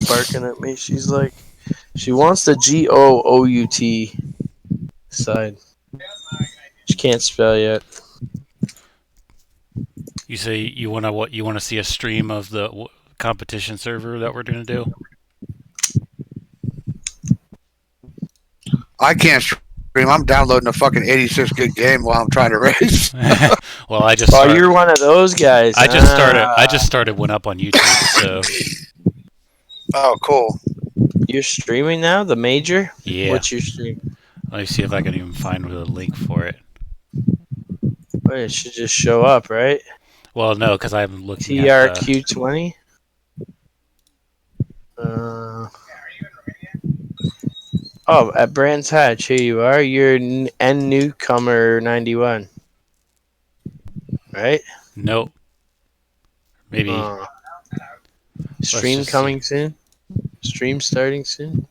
barking at me. She's like, she wants the GOOUT side. She can't spell yet. You say you want to what? You want to see a stream of the competition server that we're gonna do? I can't stream. I'm downloading a fucking 86 gig game while I'm trying to race. Well, Oh, you're one of those guys. I just started one up on YouTube. So Oh, cool. You're streaming now? The major? yeah, What's your stream? let me see if I can even find the link for it. Well, it should just show up, right? Well, no, because I'm looking at the. TRQ20? Oh, at Brands Hatch, here you are. You're N newcomer 91, right? Nope. Maybe. Stream coming soon. Stream starting soon.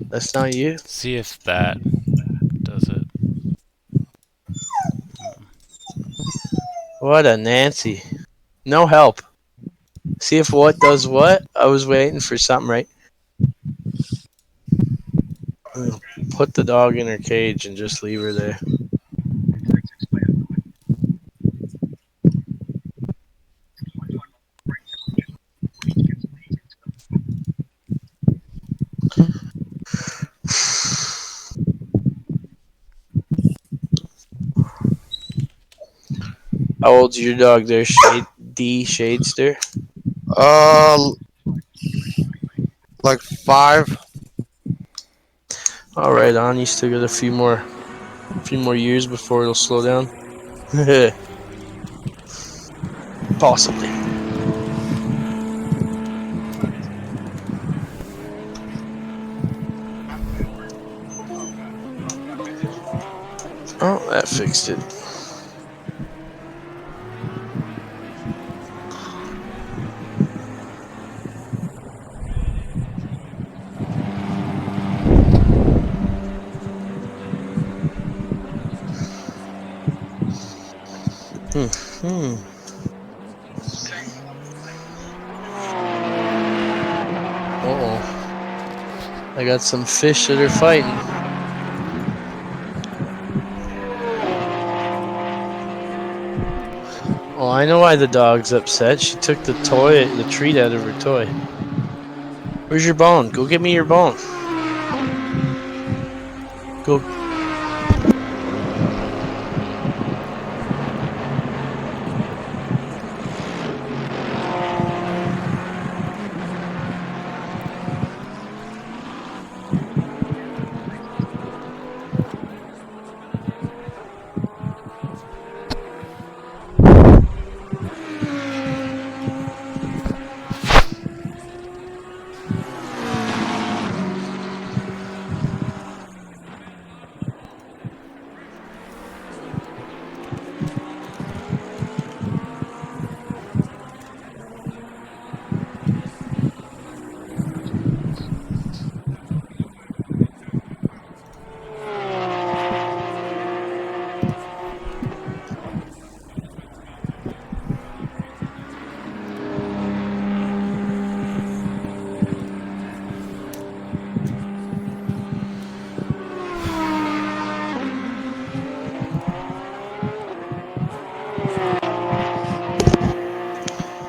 That's not you. See if that does it. What a Nancy. No help. See if what does what? I was waiting for something, right? Put the dog in her cage and just leave her there. How old's your dog there, Shadester? Like 5. All right, on. You still got a few more years before it'll slow down. Possibly. Oh, that fixed it. Uh-oh. I got some fish that are fighting. Oh, I know why the dog's upset. She took the treat out of her toy. Where's your bone? Go get me your bone. Go.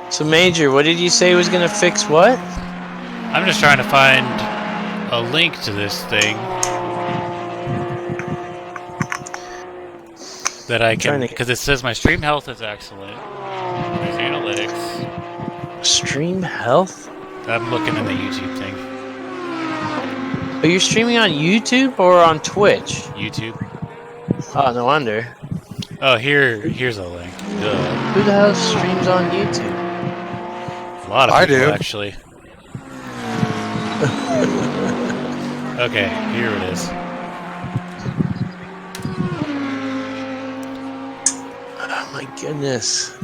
So, Major, what did you say was gonna fix what? I'm just trying to find a link to this thing that I can, because it says my stream health is excellent. There's analytics. Stream health? I'm looking in the YouTube thing. Are you streaming on YouTube or on Twitch? YouTube. Oh, no wonder. Oh, here's a link. Who the hell streams on YouTube? A lot of people, I do. Actually. Okay, here it is. Oh my goodness.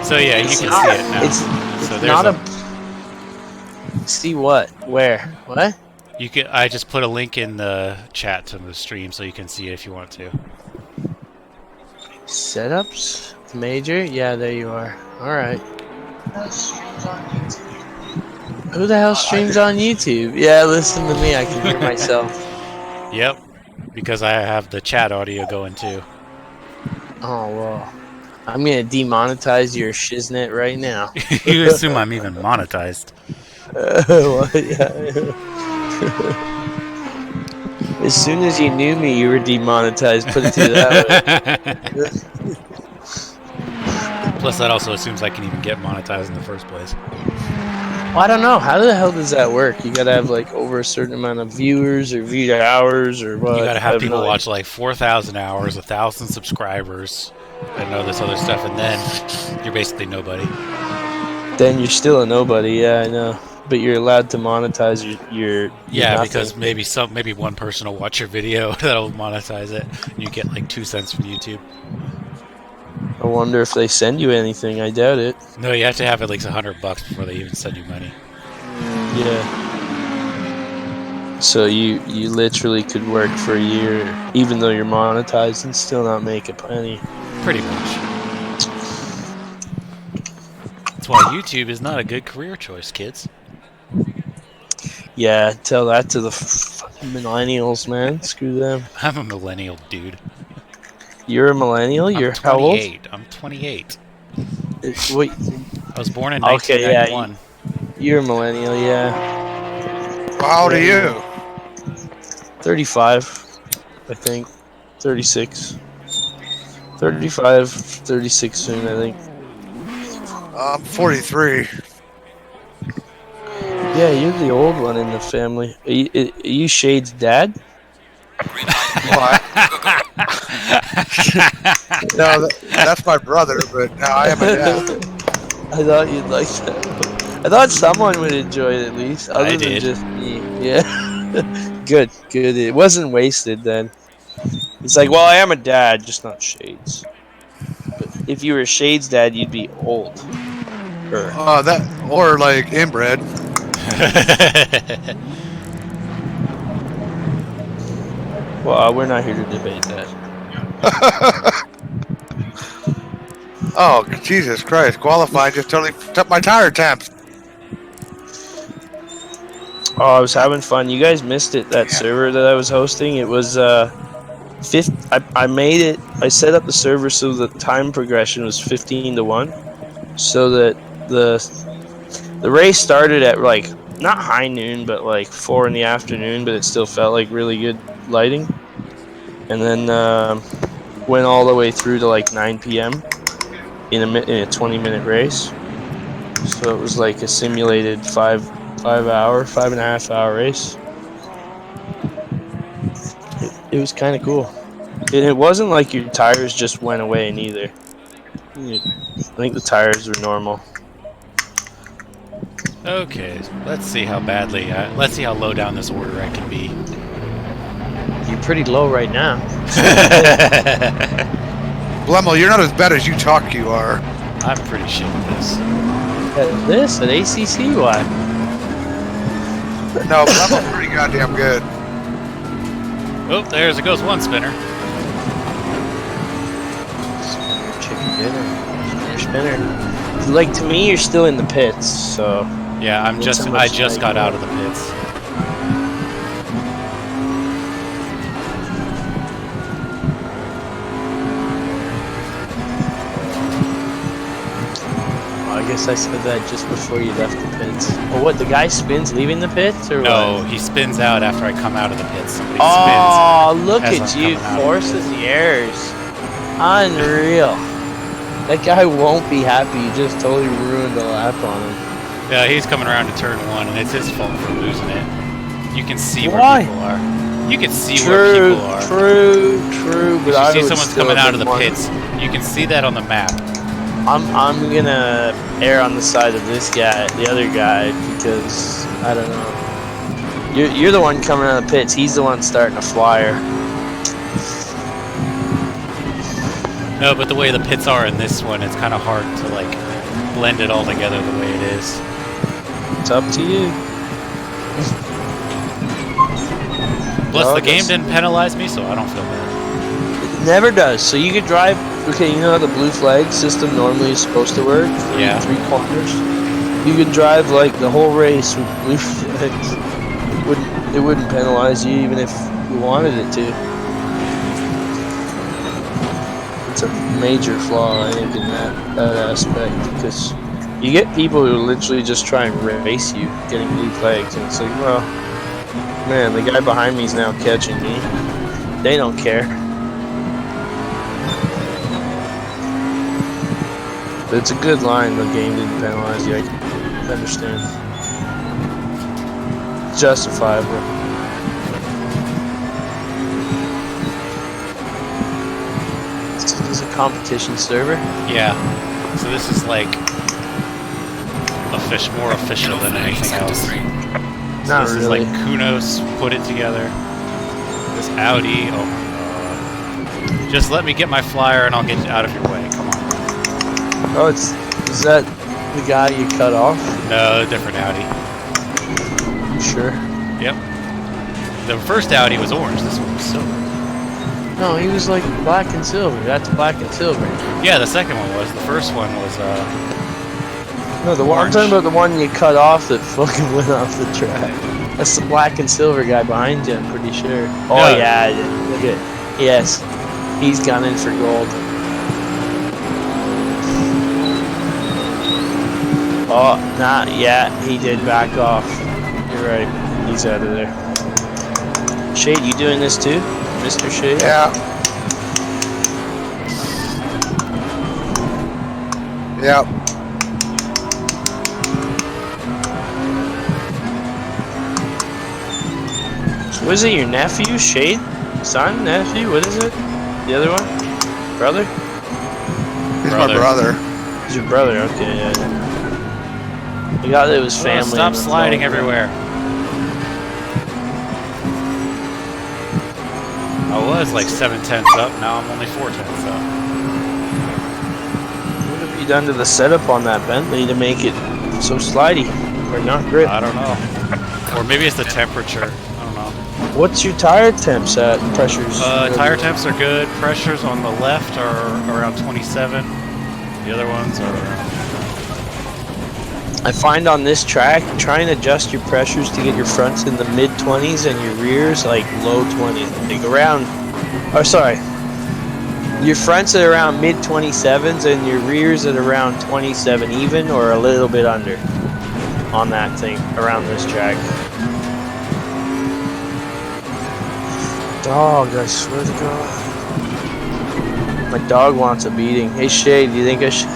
So yeah, you can see it now. It's so not See what? Where? What? You can. I just put a link in the chat to the stream so you can see it if you want to. Setups? Major? Yeah, there you are. Alright. Streams on YouTube. Who the hell streams on YouTube? Yeah, listen to me. I can hear myself. Yep, because I have the chat audio going too. Oh, well. I'm going to demonetize your shiznit right now. You assume I'm even monetized. Well, yeah. As soon as you knew me, you were demonetized. Put it to you that way. Plus, that also assumes I can even get monetized in the first place. Well, I don't know. How the hell does that work? You gotta have like over a certain amount of viewers or viewed hours or what? You gotta I have people no watch like 4,000 hours, 1,000 subscribers, and all this other stuff, and then you're basically nobody. Then you're still a nobody. Yeah, I know. But you're allowed to monetize your Yeah, nothing. because maybe one person will watch your video that'll monetize it, and you get like 2 cents from YouTube. I wonder if they send you anything. I doubt it. No, you have to have at least $100 before they even send you money. Yeah. So you literally could work for a year, even though you're monetized, and still not make a penny. Pretty much. That's why YouTube is not a good career choice, kids. Yeah, tell that to the fucking millennials, man. Screw them. I'm a millennial, dude. You're a millennial? You're how old? I'm 28. Wait. I was born in Okay, 1991. You're a millennial, yeah. How old are you? 35, I think. 36. 35, 36 soon, I think. I'm 43. Yeah, you're the old one in the family. Are you Shade's dad? What? No, that's my brother, but no, I am a dad. I thought you'd like that. I thought someone would enjoy it at least, other than did. just me. Yeah. Good. It wasn't wasted then. It's like, well, I am a dad, just not Shade's. But if you were Shade's dad, you'd be old. Or like inbred. Well, we're not here to debate that. Oh, Jesus Christ. Qualifying just totally took my tire temps. Oh, I was having fun. You guys missed it, that server that I was hosting. It was, I made it, I set up the server so the time progression was 15 to 1. So that the race started at, like, not high noon, but like 4 in the afternoon, but it still felt like really good lighting. And then went all the way through to like 9 p.m. in a 20-minute race. So it was like a simulated 5.5 hour race. It was kind of cool. And it wasn't like your tires just went away neither. I think the tires were normal. Okay, let's see how low down this order I can be. You're pretty low right now. Blemmel, you're not as bad as you talk you are. I'm pretty shit at this. At ACC? Why? No, Blemmel's pretty goddamn good. Oh, there's it goes one spinner. Chicken dinner. Spinner. Like, to me, you're still in the pits, so... Yeah, I just got out of the pits. I guess I said that just before you left the pits. Oh, what? The guy spins leaving the pits, or No, what? he spins out after I come out of the pits. Somebody Oh, look as at I'm you, coming out of the forces pits. the errors. Unreal. That guy won't be happy. You just totally ruined a lap on him. Yeah, he's coming around to turn 1, and it's his fault for losing it. You can see Why? where people are. You can see where True, people are. true. But If I you see would someone's still coming have out of been the one. pits, you can see that on the map. I'm gonna err on the side of this guy, the other guy, because I don't know. You're the one coming out of the pits. He's the one starting a flyer. No, but the way the pits are in this one, it's kind of hard to like blend it all together the way it is. It's up to you. Plus, No, the game that's- didn't penalize me, so I don't feel bad. It never does. So you could drive. Okay, you know how the blue flag system normally is supposed to work? Yeah. 3 corners. You can drive like the whole race with blue flags. It wouldn't penalize you even if you wanted it to. It's a major flaw, I think, in that aspect, because you get people who literally just try and race you, getting blue flags, and it's like, well, man, the guy behind me is now catching me. They don't care. But it's a good line. The game didn't penalize you. I understand. Justifiable. This is a competition server. Yeah. So this is like more official than anything else. Not this really. is like Kunos put it together. This Audi. Oh my god. Just let me get my flyer and I'll get out of your way. Come on. Oh, is that the guy you cut off? No, a different Audi. You sure? Yep. The first Audi was orange. This one was silver. No, he was like black and silver. That's black and silver. Yeah, the second one was. The first one was No, the one I'm talking about, the one you cut off that fucking went off the track. That's the black and silver guy behind you, I'm pretty sure. Oh yeah, look at it. Yes, he's gunning for gold. Oh, nah, yeah, he did back off. You're right, he's out of there. Shade, you doing this too, Mr. Shade? Yeah. Yep. So was it your nephew, Shade? Son, nephew, what is it? The other one? Brother? He's my brother. He's your brother, okay, yeah. You got it was family. Stop sliding everywhere. I was like 7/10 up, now I'm only 4/10 up. What have you done to the setup on that Bentley to make it so slidey? Or not grip? I don't know. Or maybe it's the temperature. I don't know. What's your tire temps at? Pressures? Tire temps are good. Pressures on the left are around 27. The other ones are around... I find on this track, try and adjust your pressures to get your fronts in the mid-20s and your rears like low 20s. Like around, or sorry, your fronts at around mid-27s and your rears at around 27 even or a little bit under on that thing around this track. Dog, I swear to God. My dog wants a beating. Hey Shade, do you think I should...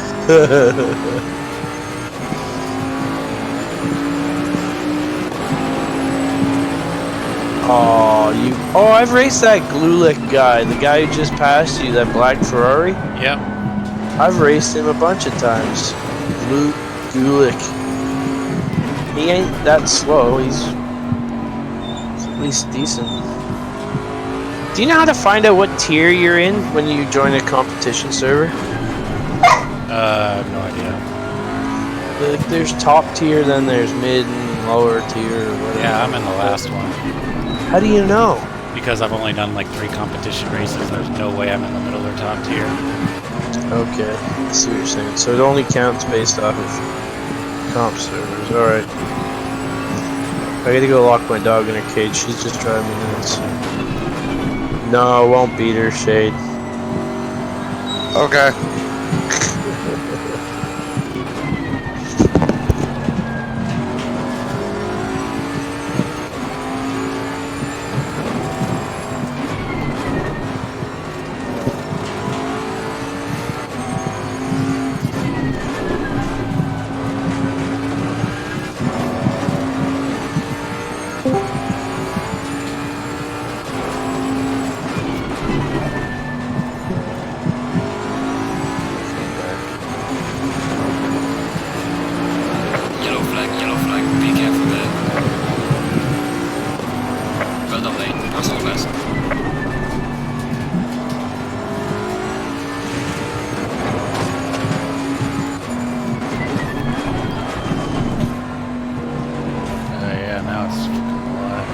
Oh, I've raced that Glulik guy, the guy who just passed you, that black Ferrari. Yep. I've raced him a bunch of times. Glulik. He ain't that slow. He's at least decent. Do you know how to find out what tier you're in when you join a competition server? I have no idea. There's top tier, then there's mid and lower tier or whatever. Yeah, I'm in the last one. How do you know? Because I've only done like 3 competition races, there's no way I'm in the middle or top tier. Okay, I see what you're saying. So it only counts based off of comp servers. Alright. I gotta go lock my dog in her cage. She's just driving me nuts. No, I won't beat her, Shade. Okay. Yellow flag, be careful there. Well done, mate. That's all the best. Yeah, now it's alive.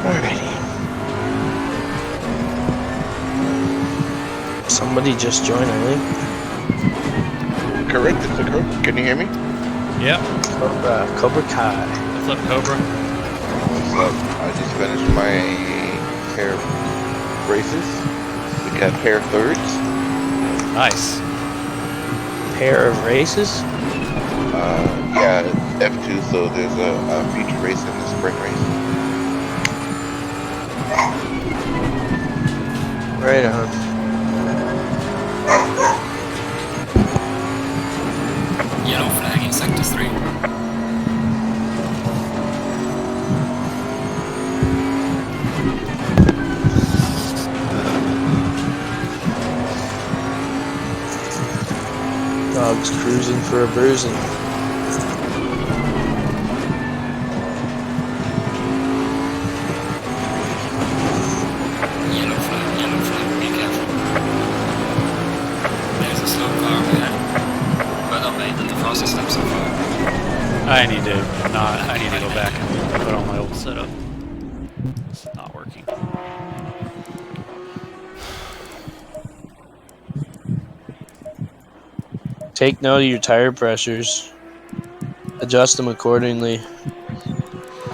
Alrighty. Some Somebody just joined, I think. Correct. It's a Cobra. Can you hear me? Yep. Cobra Kai. What's up, Cobra? What's up? I just finished my pair of races. We got pair of thirds. Nice. Pair of races? Yeah, it's F2, so there's a feature race and a sprint race. Right on. Yellow flag in sector 3. Dog's cruising for a bruising. Yellow flag, be careful. There's a slow car ahead. Well done, mate, at the fastest step so far. I need to go back and put on my old setup. It's not working. Take note of your tire pressures. Adjust them accordingly.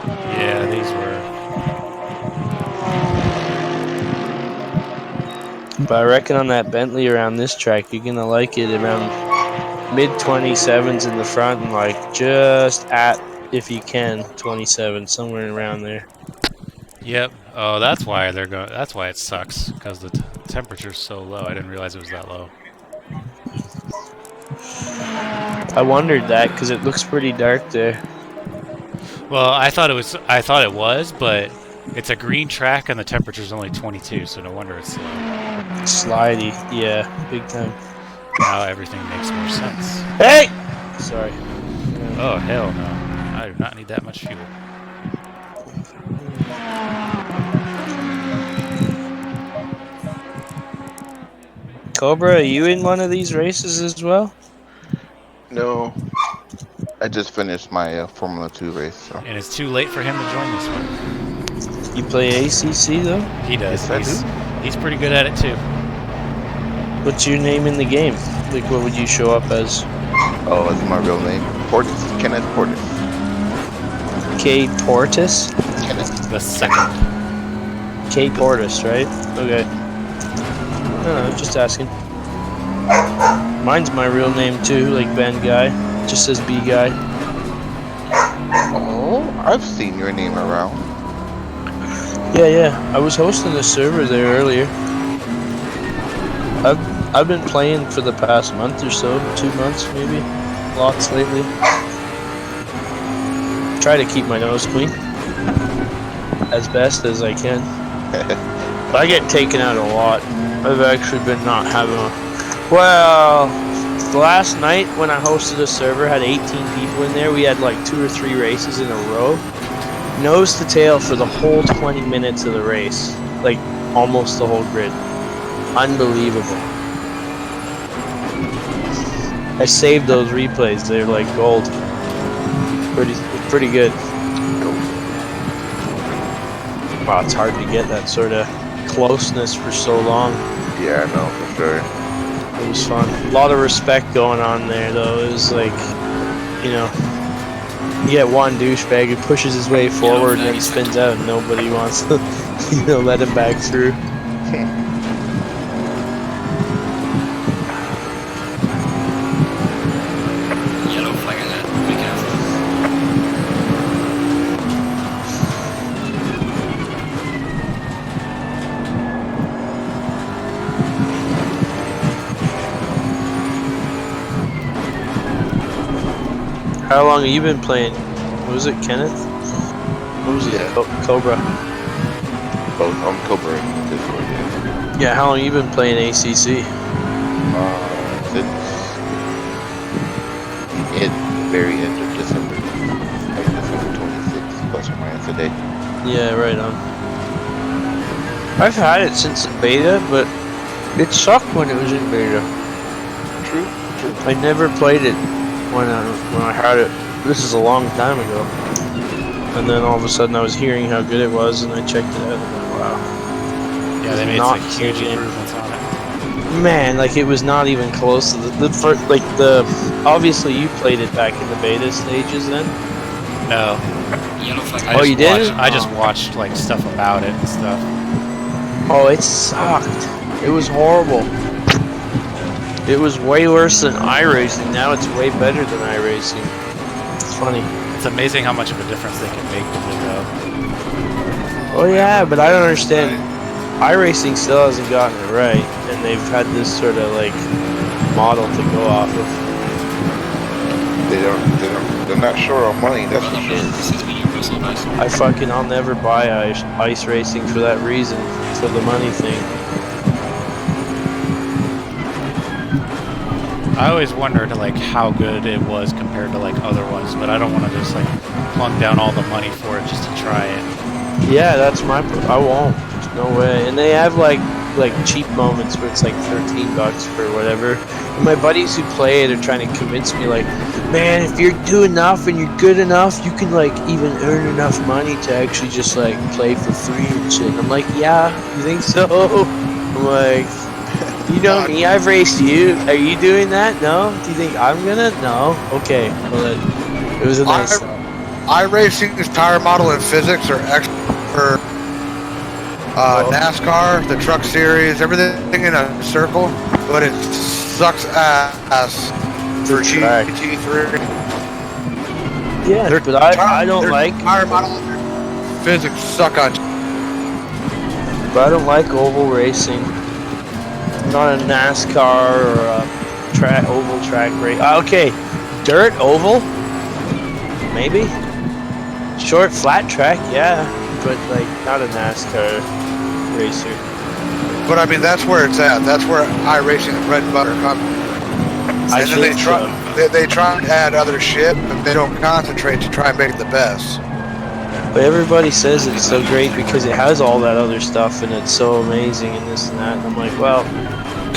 Yeah, these were. But I reckon on that Bentley around this track, you're gonna like it around mid-27s in the front and like just at, if you can, 27, somewhere around there. Yep. Oh, that's why they're going. That's why it sucks because the temperature's so low. I didn't realize it was that low. I wondered that because it looks pretty dark there. Well, I thought it was, but it's a green track and the temperature's only 22, so no wonder it's low. Slidey, yeah, big time. Now everything makes more sense. Hey! Sorry. Oh, hell no. I do not need that much fuel. Cobra, are you in one of these races as well? No, I just finished my Formula 2 race. So. And it's too late for him to join this one. You play ACC though? He does. Yes, I He's pretty good at it too. What's your name in the game? Like, what would you show up as? Oh, that's my real name. Portis. Kenneth Portis. K. Portis? Kenneth. The second. K. Portis, right? Okay. No, just asking. Mine's my real name too, like Ben Guy. Just says B Guy. Oh, I've seen your name around. Yeah. I was hosting a server there earlier. I've been playing for the past month or so, 2 months maybe. Lots lately. Try to keep my nose clean as best as I can. But I get taken out a lot. I've actually been not having a... Well, last night when I hosted a server, had 18 people in there. We had like 2 or 3 races in a row. Nose to tail for the whole 20 minutes of the race. Like, almost the whole grid. Unbelievable. I saved those replays. They're like gold. Pretty good. Wow, it's hard to get that sort of closeness for so long. Yeah, I know for sure. It was fun. A lot of respect going on there, though. It was like, you know, you get one douchebag who pushes his way forward and then spins out, and nobody wants to, you know, let him back through. Yellow flag ahead, be careful. How long have you been playing? What was it, Kenneth? What was it? Yeah. Cobra. Both on Cobra and Discord, yeah. Yeah, how long have you been playing ACC? Since the very end of December. Like December 26th, plus or minus a day. Yeah, right on. I've had it since the beta, but it sucked when it was in beta. True. I never played it when I had it. This is a long time ago. And then all of a sudden I was hearing how good it was, and I checked it out and I'm like, wow. Yeah, they made Not some huge the game. improvements on it. Man, like it was not even close to the first. Like the obviously you played it back in the beta stages then. No. Yellow flag. Oh, you didn't? I just watched like stuff about it and stuff. Oh, it sucked. It was horrible. It was way worse than iRacing. Now it's way better than iRacing. It's funny. It's amazing how much of a difference they can make with it, though. Oh yeah, but I don't understand. iRacing still hasn't gotten it right, and they've had this sort of like model to go off of. They're not short on money, that's for sure. This is me, Russell, nice. I'll never buy ice racing for that reason, for the money thing. I always wondered like how good it was compared to like other ones, but I don't want to just like plunk down all the money for it just to try it. Yeah, that's I won't. There's no way. And they have like cheap moments where it's like $13 for whatever. And my buddies who play it are trying to convince me like, man, if you do enough and you're good enough, you can like even earn enough money to actually just like play for free and shit. And I'm like, yeah, you think so? I'm like, you know me, I've raced you. Are you doing that? No? Do you think I'm gonna? No? Okay. Well then, it was a nice iRacing's tire model and physics are excellent for NASCAR, the truck series, everything in a circle, but it sucks ass for GT3. Yeah, but I don't like tire model and physics suck on. But I don't like oval racing. Not a NASCAR or a oval track race. Okay, dirt oval, maybe. Short flat track, yeah, but like not a NASCAR racer. But I mean, that's where it's at. That's where iRacing and bread and butter come. I And then think they try and add other shit, but they don't concentrate to try and make it the best. But everybody says it's so great because it has all that other stuff and it's so amazing and this and that. And I'm like, well,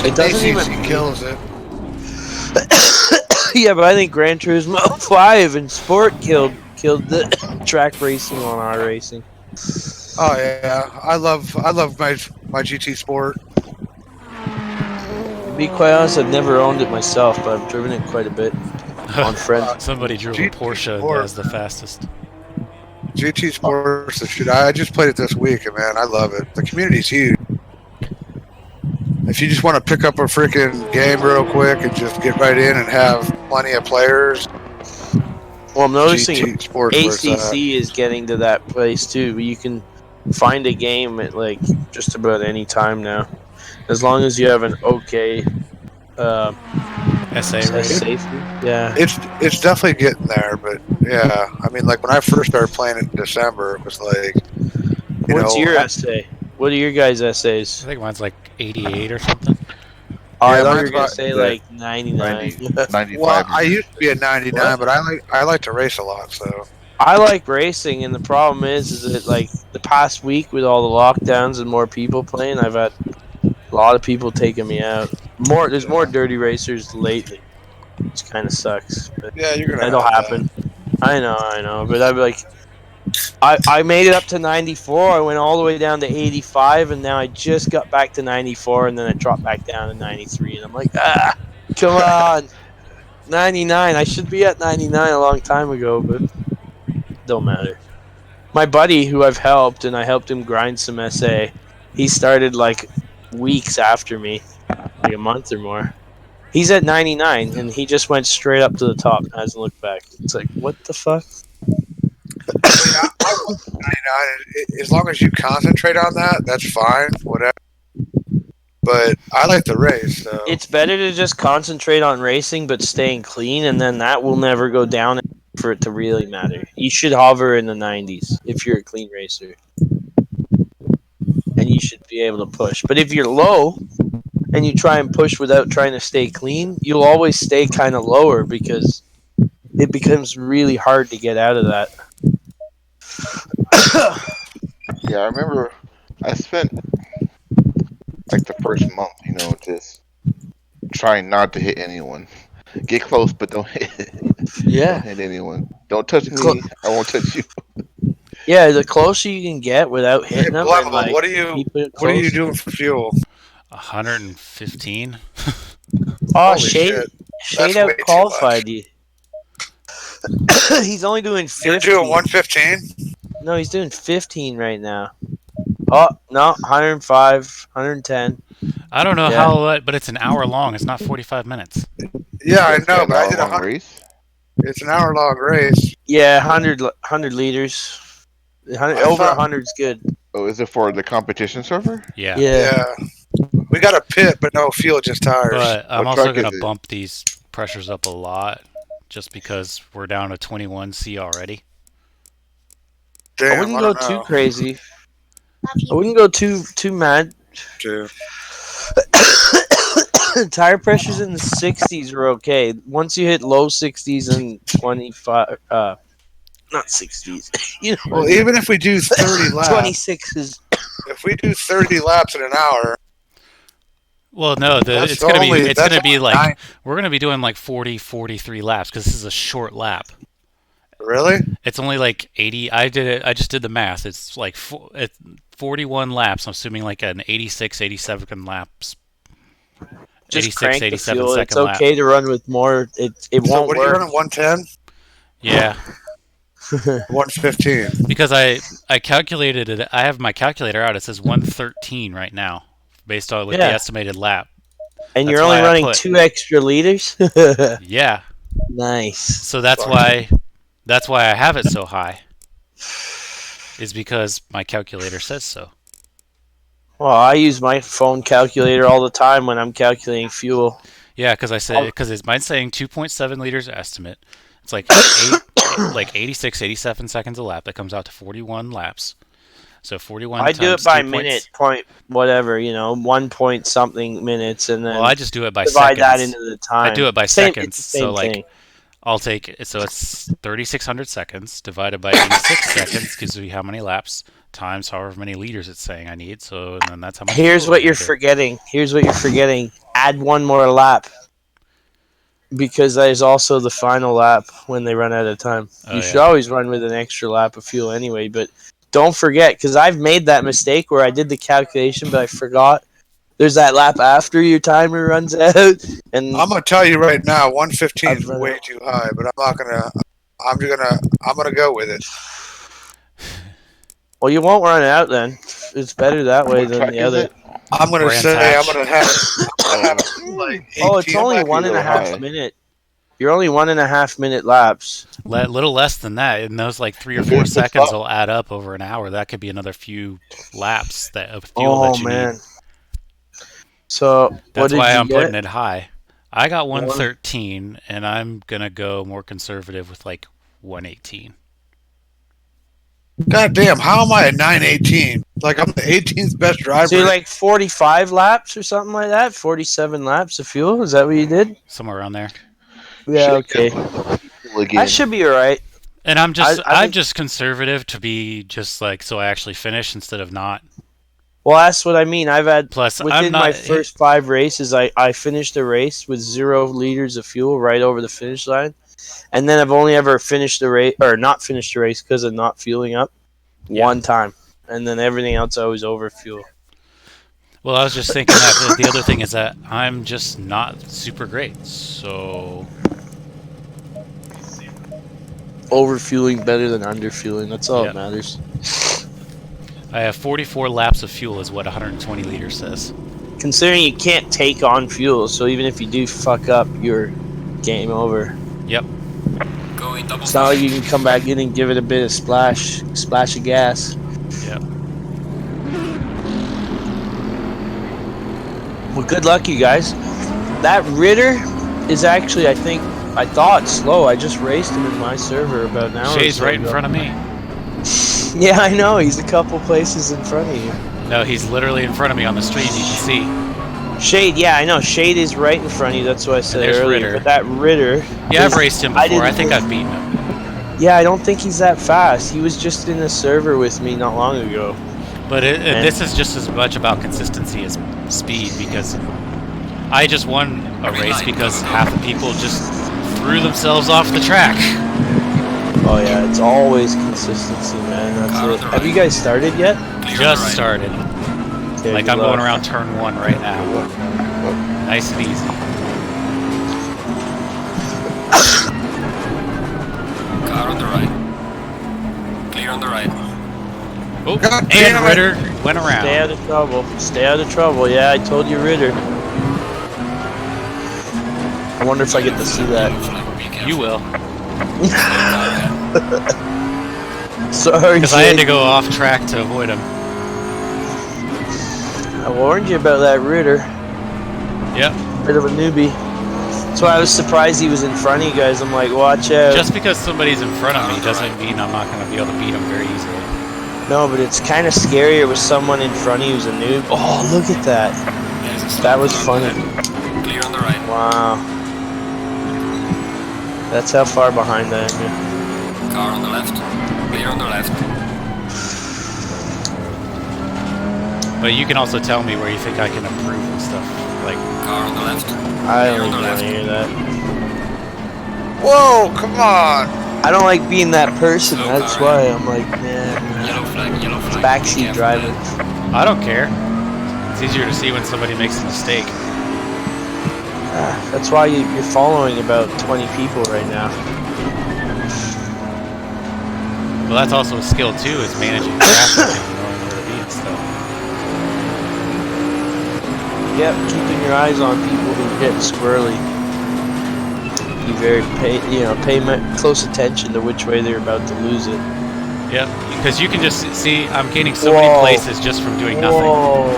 it doesn't ACC even kills it. Yeah, but I think Gran Turismo 5 and Sport killed the track racing on our racing. Oh yeah, I love my GT Sport. To be quite honest, I've never owned it myself, but I've driven it quite a bit on friends. Somebody drove a GT Porsche Sport. as the fastest. GT Sports, the shit. I just played it this week, and man, I love it. The community's huge. If you just want to pick up a freaking game real quick and just get right in and have plenty of players, Well, I'm noticing GT Sports where it's at. ACC is getting to that place too. Where you can find a game at like just about any time now, as long as you have an okay SA race. safety. Yeah. It's definitely getting there, but yeah, I mean, like when I first started playing it in December, it was like, What's your essay? What are your guys' essays? I think mine's like 88 or something. Oh, I Yeah, thought you mine's were gonna about say like 99. 95. Well, I used to be at 99, What? but I like to race a lot, so. I like racing, and the problem is that like the past week with all the lockdowns and more people playing, I've had a lot of people taking me out. There's more dirty racers lately, which kind of sucks. But Yeah, you're gonna. that'll have happen. I know, but I'd be like, I made it up to 94. I went all the way down to 85, and now I just got back to 94, and then I dropped back down to 93, and I'm like, come on, 99. I should be at 99 a long time ago, but don't matter. My buddy, who I've helped, and I helped him grind some SA, he started like weeks after me, like a month or more. He's at 99, and he just went straight up to the top and hasn't looked back. It's like, what the fuck? I want 99. As long as you concentrate on that, that's fine. Whatever. But I like the race. So. It's better to just concentrate on racing but staying clean, and then that will never go down for it to really matter. You should hover in the 90s if you're a clean racer. And you should be able to push. But if you're low and you try and push without trying to stay clean, you'll always stay kind of lower because it becomes really hard to get out of that. Yeah, I remember I spent like the first month, just trying not to hit anyone. Get close, but don't hit. Yeah. Don't hit anyone. Don't touch me. I won't touch you. Yeah, the closer you can get without hitting them. Hey, and, like, what are you doing for fuel? 115. Oh, Holy Shade shit. Shade That's way out too qualified much. you. He's only doing You're 15. doing 115? No, he's doing 15 right now. Oh no, 105, 110. I don't know Yeah. how, but it's an hour long. It's not 45 minutes. Yeah, I That's know, an but I hour did long 100. race. It's an hour-long race. Yeah, 100 liters. 100, I over thought, 100's good. Oh, is it for the competition server? Yeah. Yeah. yeah. We got a pit, but no fuel, just tires. But I'm What also truck going is to it? bump these pressures up a lot just because we're down to 21C already. Damn, I wouldn't I go don't too know. crazy. I wouldn't go too mad. Dude. Tire pressures in the 60s are okay. Once you hit low 60s and 25, not 60s, you know, Well, even if we do 30 laps, 26s. if we do 30 laps in an hour, Well, no, that's it's going to be only it's going to be like 9. we're going to be doing like 40, 43 laps because this is a short lap. Really? It's only like 80. I just did the math. It's like it's 41 laps. I'm assuming like an 86, 87 laps. Just 86, crank the 87 fuel. It's second lap. okay to run with more. It So won't what are you work. running? 110? Yeah, 115. because I calculated it. I have my calculator out. It says 113 right now, based on with the Yeah. estimated lap. And That's you're only why I running put- 2 extra liters. Yeah, Nice. so that's why I have it so high. Is because my calculator says so. Well, I use my phone calculator all the time when I'm calculating fuel. Yeah, because I said because mine's saying 2.7 liters estimate. It's like like 86, 87 seconds a lap. That comes out to 41 laps. So 41. I do it by 2 minute, point, whatever, 1 point something minutes, and then Well, I just do it by divide that seconds. into the time. I do it by Same, seconds. It's the same So like thing. I'll take it. So it's 3,600 seconds divided by 86 seconds gives me how many laps times however many liters it's saying I need. So and then that's how much. Here's fuel what I'm you're gonna do. forgetting. Here's what you're forgetting. Add one more lap. Because there's also the final lap when they run out of time. Oh, You should yeah. always run with an extra lap of fuel anyway, but don't forget, because I've made that mistake where I did the calculation, but I forgot. There's that lap after your timer runs out, and I'm gonna tell you right now, 115 I've is run way it. too high, but I'm not gonna. I'm gonna go with it. Well, you won't run out then. It's better that way What than track the is other. it? I'm gonna Brands say Hatch. I'm gonna have like 18. Oh, it's only might be a one and a little half high. minute. You're only 1.5 minute laps. Little less than that. In those like 3 or If 4 it's the seconds top- will add up over an hour. That could be another few laps of fuel Oh that you man. need. So what That's did why you I'm get? putting it high. I got 113, and I'm gonna go more conservative with like 118. God damn, how am I at 918? Like I'm the 18th best driver. So you're like 45 laps or something like that? 47 laps of fuel? Is that what you did? Somewhere around there. Yeah, okay. Again. That should be alright. And I'm just I I'm think- just conservative to be just like so I actually finish instead of not. Well, that's what I mean. I've had Plus within I'm not my first 5 races, I finished a race with 0 liters of fuel right over the finish line, and then I've only ever finished a race or not finished a race because of not fueling up one time, and then everything else I was over fuel. Well, I was just thinking that the other thing is that I'm just not super great. So Over fueling better than under fueling. That's all Yep. that matters. I have 44 laps of fuel is what 120 liters says. Considering you can't take on fuel, so even if you do fuck up, you're game over. Yep. Going double It's not like flush. you can come back in and give it a bit of splash of gas. Yep. Well, good luck, you guys. That Ritter is actually, I thought slow. I just raced him in my server about an hour. Shay's right in front of me. Yeah, I know. He's a couple places in front of you. No, he's literally in front of me on the stream. You can see. Shade, yeah, I know. Shade is right in front of you. That's what I said there's earlier. Ritter. But that Ritter. Yeah, I've is- raced him I before. I, didn't think think- I've beaten him. Yeah, I don't think he's that fast. He was just in a server with me not long ago. But this is just as much about consistency as speed because I just won a race because half the people just threw themselves off the track. Oh yeah, it's always consistency, man. Car on That's the it. Have you right. guys started yet? Clear on the Just right. started. Okay, Like good I'm going luck. around turn 1 right now. Nice and easy. Car on the right. Clear on the right. Oh, God and damn it. Ritter went Stay around. out of trouble. Stay out of trouble. Yeah, I told you, Ritter. I wonder if I get to see that. Yellow flag, be careful. You will. Car ahead. Sorry, Because I had to Shane. go off track to avoid him. I warned you about that Ritter. Yep. Bit of a newbie. That's why I was surprised he was in front of you guys. I'm like, watch out. Just because somebody's in front of me doesn't mean I'm not going to be able to beat him very easily. No, but it's kind of scarier with someone in front of you who's a noob. Oh, look at that. There's a That stop was car funny. ahead. Clear on the right. Wow. That's how far behind I am. Car on the left. Clear on the left. But you can also tell me where you think I can improve and stuff. Like, Car on the left. I Clear don't on the even want left. to hear that. Whoa, come on. I don't like being that person. Slow That's car why I'm like, man. Yellow flag, yellow flag. Backseat Be careful driver. ahead. I don't care. It's easier to see when somebody makes a mistake. That's why you're following about 20 people right now. Well, that's also a skill too, is managing traffic and knowing where to be and stuff. Yep, keeping your eyes on people who get squirrely. Be very pay close attention to which way they're about to lose it. Yep, because you can just see I'm gaining so many Whoa. places just from doing nothing. Whoa,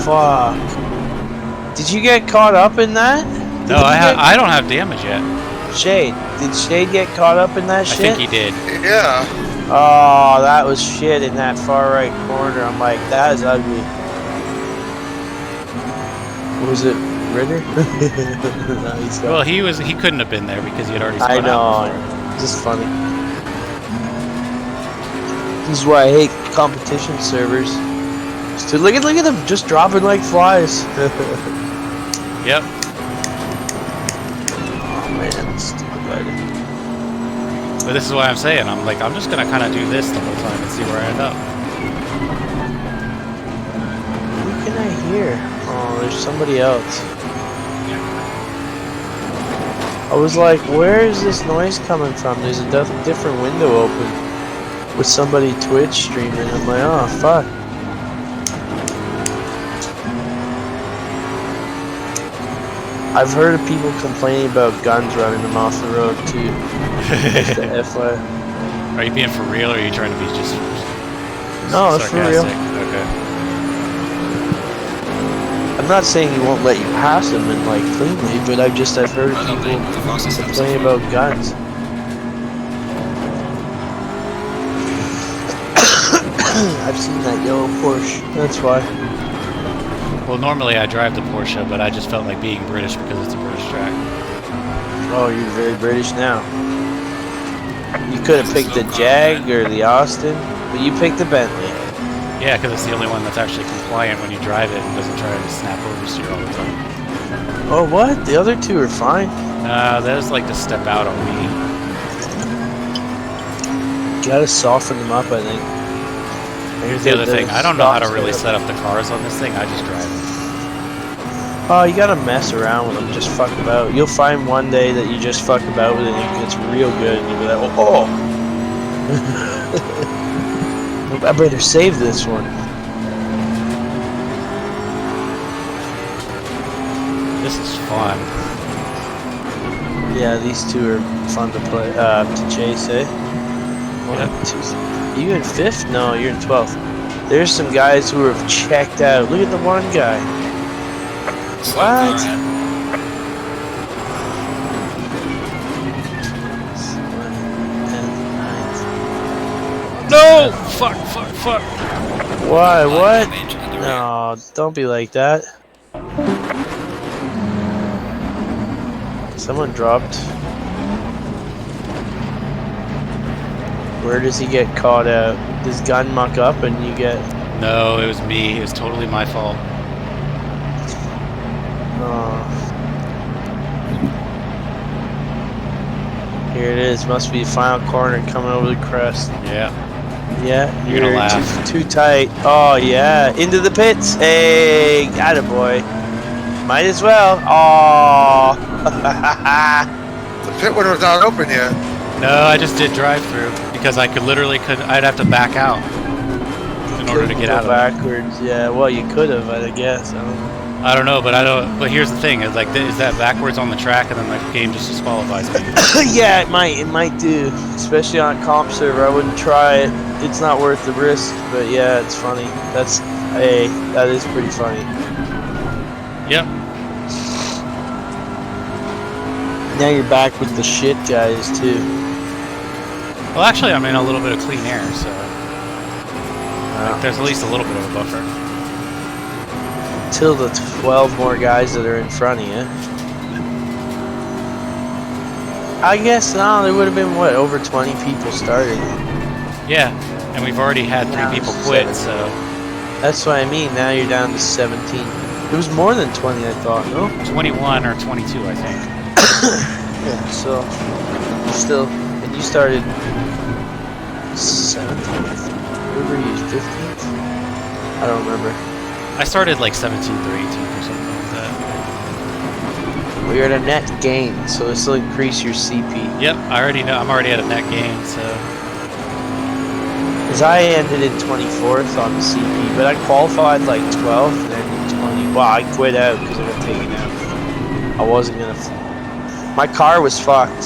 fuck. Did you get caught up in that? No, I don't have damage yet. Shade. Did Shade get caught up in that I shit? think he did. Yeah. Oh, that was shit in that far right corner. I'm like, that is ugly. What was it? Ritter? No, he's got- Well, he couldn't have been there because he had already spun I out know. before. Just funny. This is why I hate competition servers. So look at them just dropping like flies. Yep. Oh man, stupid lady. But this is why I'm saying I'm just gonna kind of do this the whole time and see where I end up. Who can I hear? Oh, there's somebody else. I was like, where is this noise coming from? There's a different window open with somebody Twitch streaming. I'm like, oh fuck. I've heard of people complaining about guns running them off the road too. Just the FYI. Are you being for real, or are you trying to be just No, it's for real. sarcastic? Okay. I'm not saying he won't let you pass them and like cleanly, but I've heard of people complaining about guns. I've seen that yellow Porsche. That's why. Well, normally I drive the Porsche, but I just felt like being British because it's a British track. Oh, you're very British now. You could have picked the Jag or the Austin, but you picked the Bentley. Yeah, because it's the only one that's actually compliant when you drive it and doesn't try to snap oversteer all the time. Oh, what? The other two are fine. Those like to step out on me. You gotta soften them up, I think. Here's the other thing. I don't know how to really set up the cars on this thing. I just drive it. Oh, you gotta mess around with them. Just fuck about. You'll find one day that you just fuck about with it and it's real good, and you'll be like, oh. I better save this one. This is fun. Yeah, these two are fun to play, to chase, eh? Yep. Are you in 5th? No, you're in 12th. There's some guys who have checked out. Look at the one guy. Slow car What? ahead. No! Fuck! Why? What? Damage at the rear. No, don't be like that. Someone dropped. Where does he get caught out? Does gun muck up and you get... No, it was me. It was totally my fault. Oh. Here it is. Must be the final corner coming over the crest. Yeah. Yeah, You're gonna laugh. too tight. Oh yeah, into the pits. Hey, got it, boy. Might as well. Oh. The pit window's not open yet. No, I just did drive-through because I I'd have to back out in order to get out of it. backwards. Yeah, well, you could have, I guess. I don't know, but I don't. But here's the thing: is like, is that backwards on the track, and then the game just disqualifies me? Yeah, it might do, especially on a comp server. I wouldn't try it. It's not worth the risk. But yeah, it's funny. That is pretty funny. Yep. Now you're back with the shit guys too. Well, actually, I'm in a little bit of clean air, so like, there's at least a little bit of a buffer. Till the 12 more guys that are in front of you. I guess no, there would have been what, over 20 people started. Yeah, and we've already had 3 people quit, 17. so That's what I mean. Now you're down to 17. It was more than 20, I thought. No. 21 or 22, I think. Yeah. So still, and you started 17th. Where were you? 15th? I don't remember. I started like 17th or 18th or something like that. Well, you're at a net gain, so this will increase your CP. Yep, I already know. I'm already at a net gain, so. Because I ended in 24th on the CP, but I qualified like 12th and then in 20. Well, I quit out because I got taken out. I wasn't gonna. My car was fucked.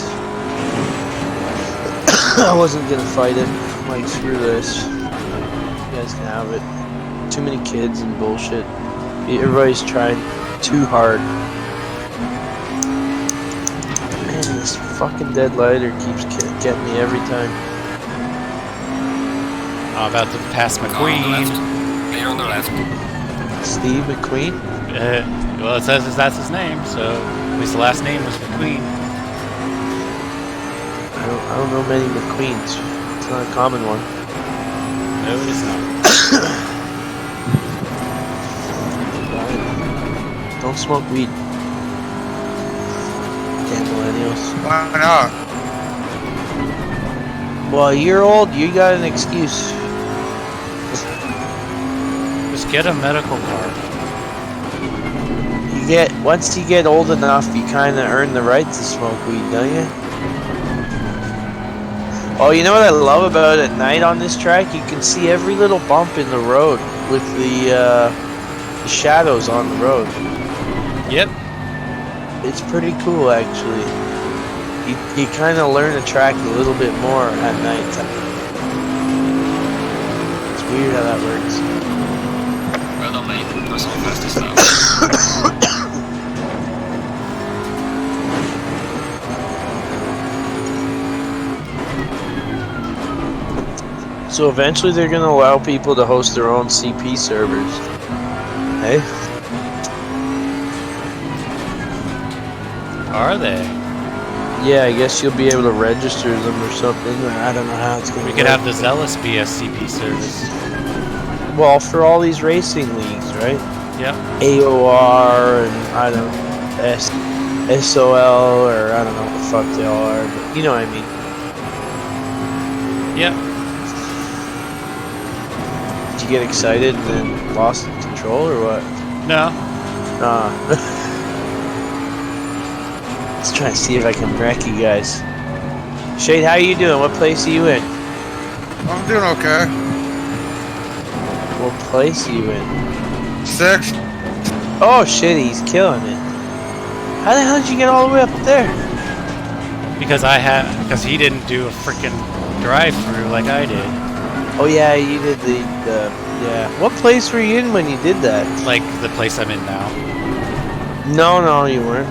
I wasn't gonna fight it. I'm like, screw this. You guys can have it. Too many kids and bullshit. Everybody's trying too hard. Man, this fucking dead lighter keeps getting me every time. I'm about to pass McQueen. Clear on the left. Steve McQueen? Well, it says that's his name, so at least the last name was McQueen. I don't know many McQueens. It's not a common one. No, it is not. Don't smoke weed. Damn millennials. Why not? Well, you're old, you got an excuse. Just get a medical card. Once you get old enough, you kind of earn the right to smoke weed, don't you? Oh, you know what I love about at night on this track? You can see every little bump in the road with the shadows on the road. Yep. It's pretty cool, actually. You kind of learn the track a little bit more at night. It's weird how that works. Well done, mate. That's our fastest now. So eventually they're going to allow people to host their own CP servers. Hey? Are they? Yeah, I guess you'll be able to register them or something. Or I don't know how it's going to We work. could have the Zealous be a CP service. Well, for all these racing leagues, right? Yep. AOR and I don't know, SOL or I don't know what the fuck they all are, but you know what I mean. Yep. Did you get excited and then lost control or what? No. Let's try and see if I can wreck you guys. Shade, how you doing? What place are you in? I'm doing okay. What place are you in? 6. Oh shit, he's killing it. How the hell did you get all the way up there? Because he didn't do a freaking drive-through like I did. Oh yeah, you did the yeah. What place were you in when you did that? Like the place I'm in now. No, you weren't.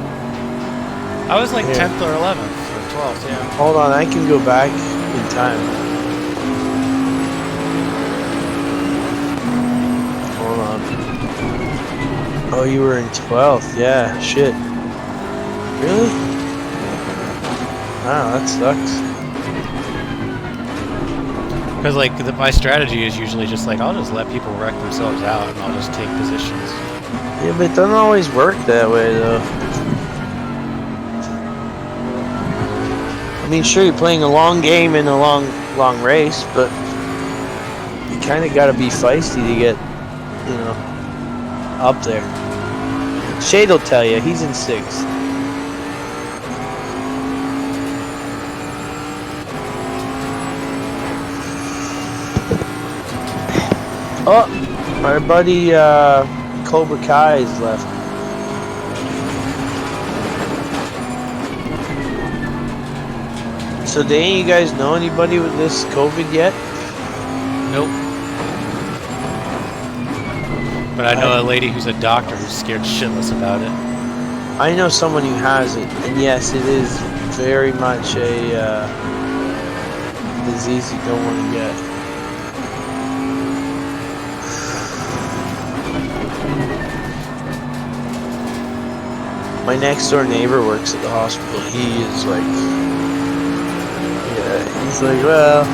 I was like Here. 10th or 11th or 12th, yeah. Hold on, I can go back in time. Hold on. Oh, you were in 12th. Yeah, shit. Really? Wow, that sucks. Because like my strategy is usually just like I'll just let people wreck themselves out and I'll just take positions. Yeah, but it doesn't always work that way, though. I mean, sure, you're playing a long game in a long race, but You kind of got to be feisty to get, you know, up there. Shade will tell you, he's in 6th. Oh, our buddy Cobra Kai is left. So, do any of you guys know anybody with this COVID yet? Nope. But I know a lady who's a doctor who's scared shitless about it. I know someone who has it, and yes, it is very much a disease you don't want to get. My next door neighbor works at the hospital. He is like, yeah, he's like, well,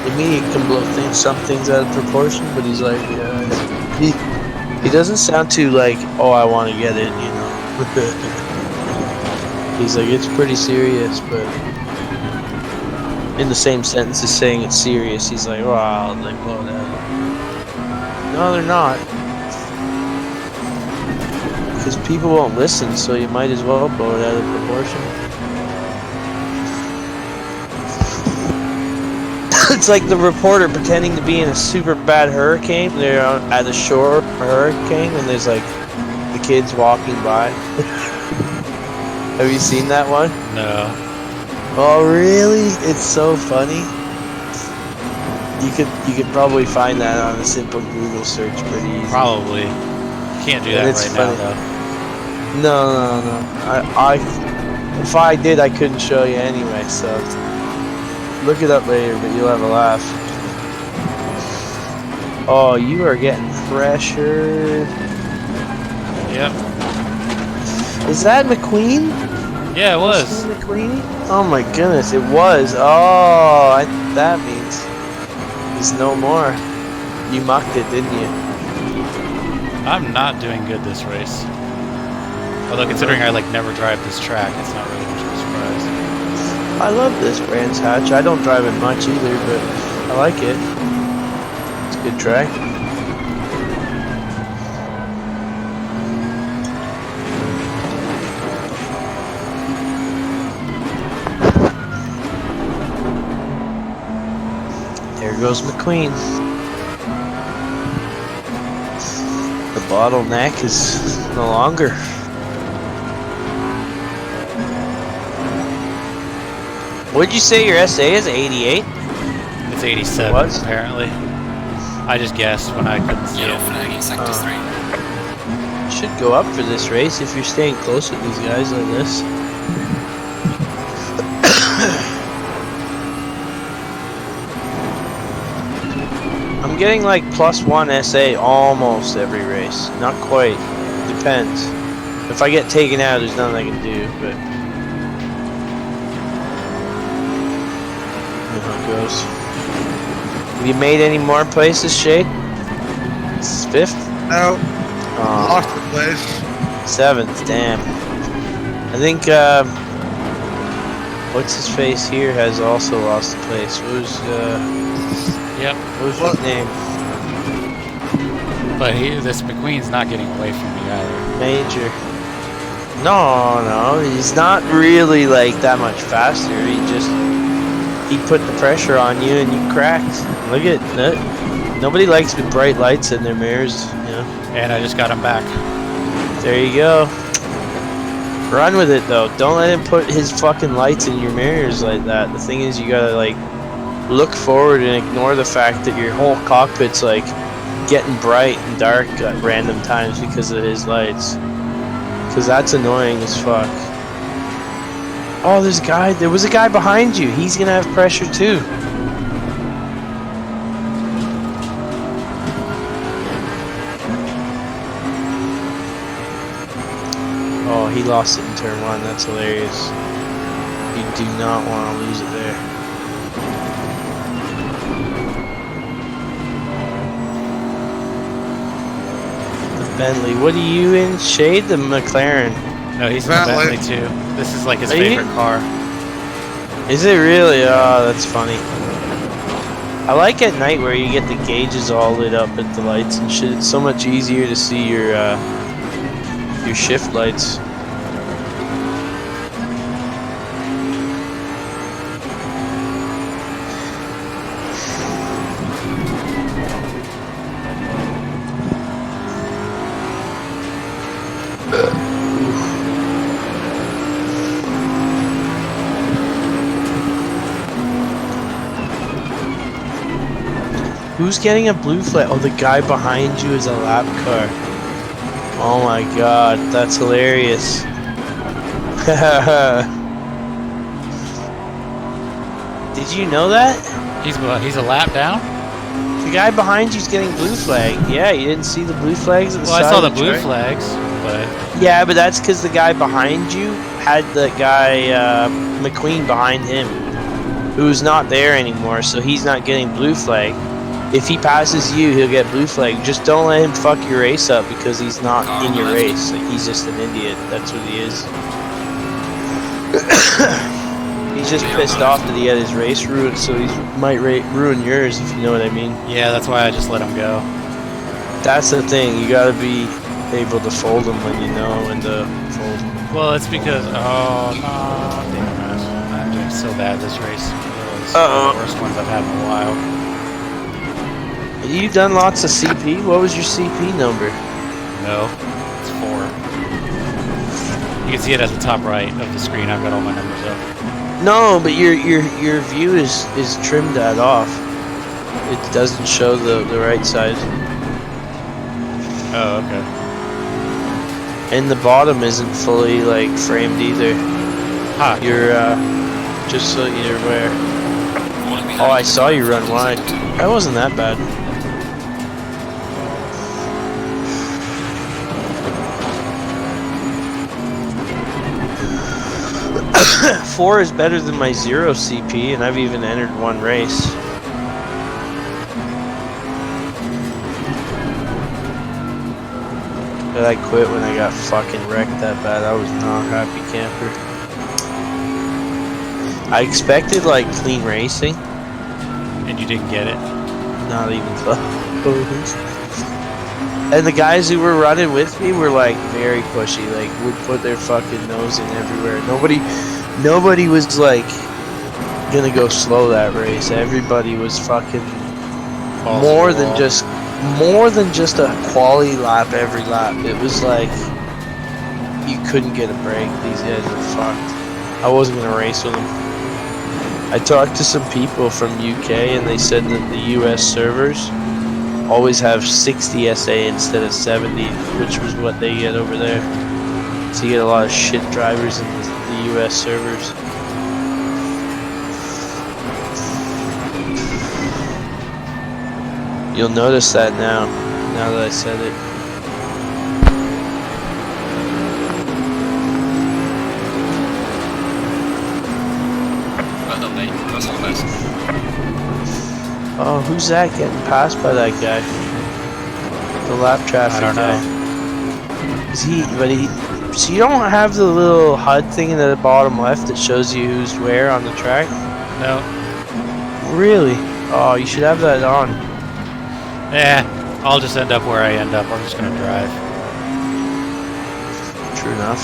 the media can blow some things out of proportion, but he's like, he doesn't sound too like, oh, I want to get it, you know. He's like, it's pretty serious, but in the same sentence as saying it's serious, he's like, wow, they blow it out. No, they're not. Because people won't listen, so you might as well blow it out of proportion. It's like the reporter pretending to be in a super bad hurricane. They're at the shore of a hurricane, and there's like the kids walking by. Have you seen that one? No. Oh, really? It's so funny. You could probably find that on a simple Google search pretty easy. Probably. Can't do that It's right funny. now, though. No. I if I did, I couldn't show you anyway. So look it up later, but you'll have a laugh. Oh, you are getting pressured. Yep. Is that McQueen? Yeah, it was. McQueen? Oh my goodness, it was. Oh, that means he's no more. You mucked it, didn't you? I'm not doing good this race. Although considering I like never drive this track, it's not really much of a surprise. I love this Brands Hatch. I don't drive it much either, but I like it. It's a good track. There goes McQueen. The bottleneck is no longer. What'd you say your SA is? 88? It's 87, What? apparently. I just guessed when I couldn't see Yellow it. flag in sector 3. Should go up for this race if you're staying close with these guys like this. I'm getting like +1 SA almost every race. Not quite. Depends. If I get taken out, there's nothing I can do, but you know how it goes. Have you made any more places, Shade? It's 5th? No, Oh, lost the place. 7th, damn. I think, what's his face here has also lost the place. Yep. What was his name? But this McQueen's not getting away from me either. Major. No, he's not really like that much faster. He put the pressure on you and you cracked. Look at that. Nobody likes the bright lights in their mirrors, you know. And I just got him back. There you go. Run with it though. Don't let him put his fucking lights in your mirrors like that. The thing is, you gotta like look forward and ignore the fact that your whole cockpit's like getting bright and dark at random times because of his lights. Because that's annoying as fuck. Oh, there was a guy behind you. He's gonna have pressure too. Oh, he lost it in turn 1. That's hilarious. You do not want to lose it there. The Bentley. What are you in? Shade? The McLaren. No, he's in the Bentley. Bentley too. This is like his Are you? favorite car. Is it really? Oh, that's funny. I like at night where you get the gauges all lit up at the lights and shit. It's so much easier to see your shift lights. Who's getting a blue flag? Oh, the guy behind you is a lap car. Oh my god, that's hilarious. Did you know that? He's a lap down? The guy behind you's getting blue flag. Yeah, you didn't see the blue flags at the Well, side I saw of the the blue track? flags, but Yeah, but that's because the guy behind you had the guy McQueen behind him, who's not there anymore, so he's not getting blue flag. If he passes you, he'll get blue flag. Just don't let him fuck your race up because he's not Car in on the your left. race. Like, he's just an idiot. That's what he is. He's just pissed off that he had his race ruined, so he might ruin yours, if you know what I mean. yeah, that's why I just let him go. That's the thing. You gotta be able to fold him when you know when to fold him. Well, it's because oh no, damn it, I'm doing so bad this race. It was one of the worst ones I've had in a while. You done lots of CP? What was your CP number? No, it's 4. You can see it at the top right of the screen. I've got all my numbers up. No, but your view is trimmed that off. It doesn't show the right side. Oh, okay. And the bottom isn't fully like framed either. Ha. You're just so you're aware. Warning behind Oh, I you. saw you run wide. That wasn't that bad. Four is better than my 0 CP, and I've even entered one race. But I quit when I got fucking wrecked that bad. I was not a happy camper. I expected like clean racing. And you didn't get it. Not even close. And the guys who were running with me were like very pushy, like would put their fucking nose in everywhere. Nobody was like gonna go slow that race. Everybody was fucking Balls more to the than wall. just a quality lap every lap. It was like you couldn't get a break. These guys were fucked. I wasn't gonna race with them. I talked to some people from UK and they said that the US servers always have 60 SA instead of 70, which was what they get over there. So you get a lot of shit drivers in the US servers. You'll notice that now that I said it. Well done, mate. That's all the best. Oh, who's that getting passed by that guy? The lap traffic I don't guy. know. Is he? So you don't have the little HUD thing in the bottom left that shows you who's where on the track? No. Really? Oh, you should have that on. Yeah, I'll just end up where I end up. I'm just gonna drive. True enough.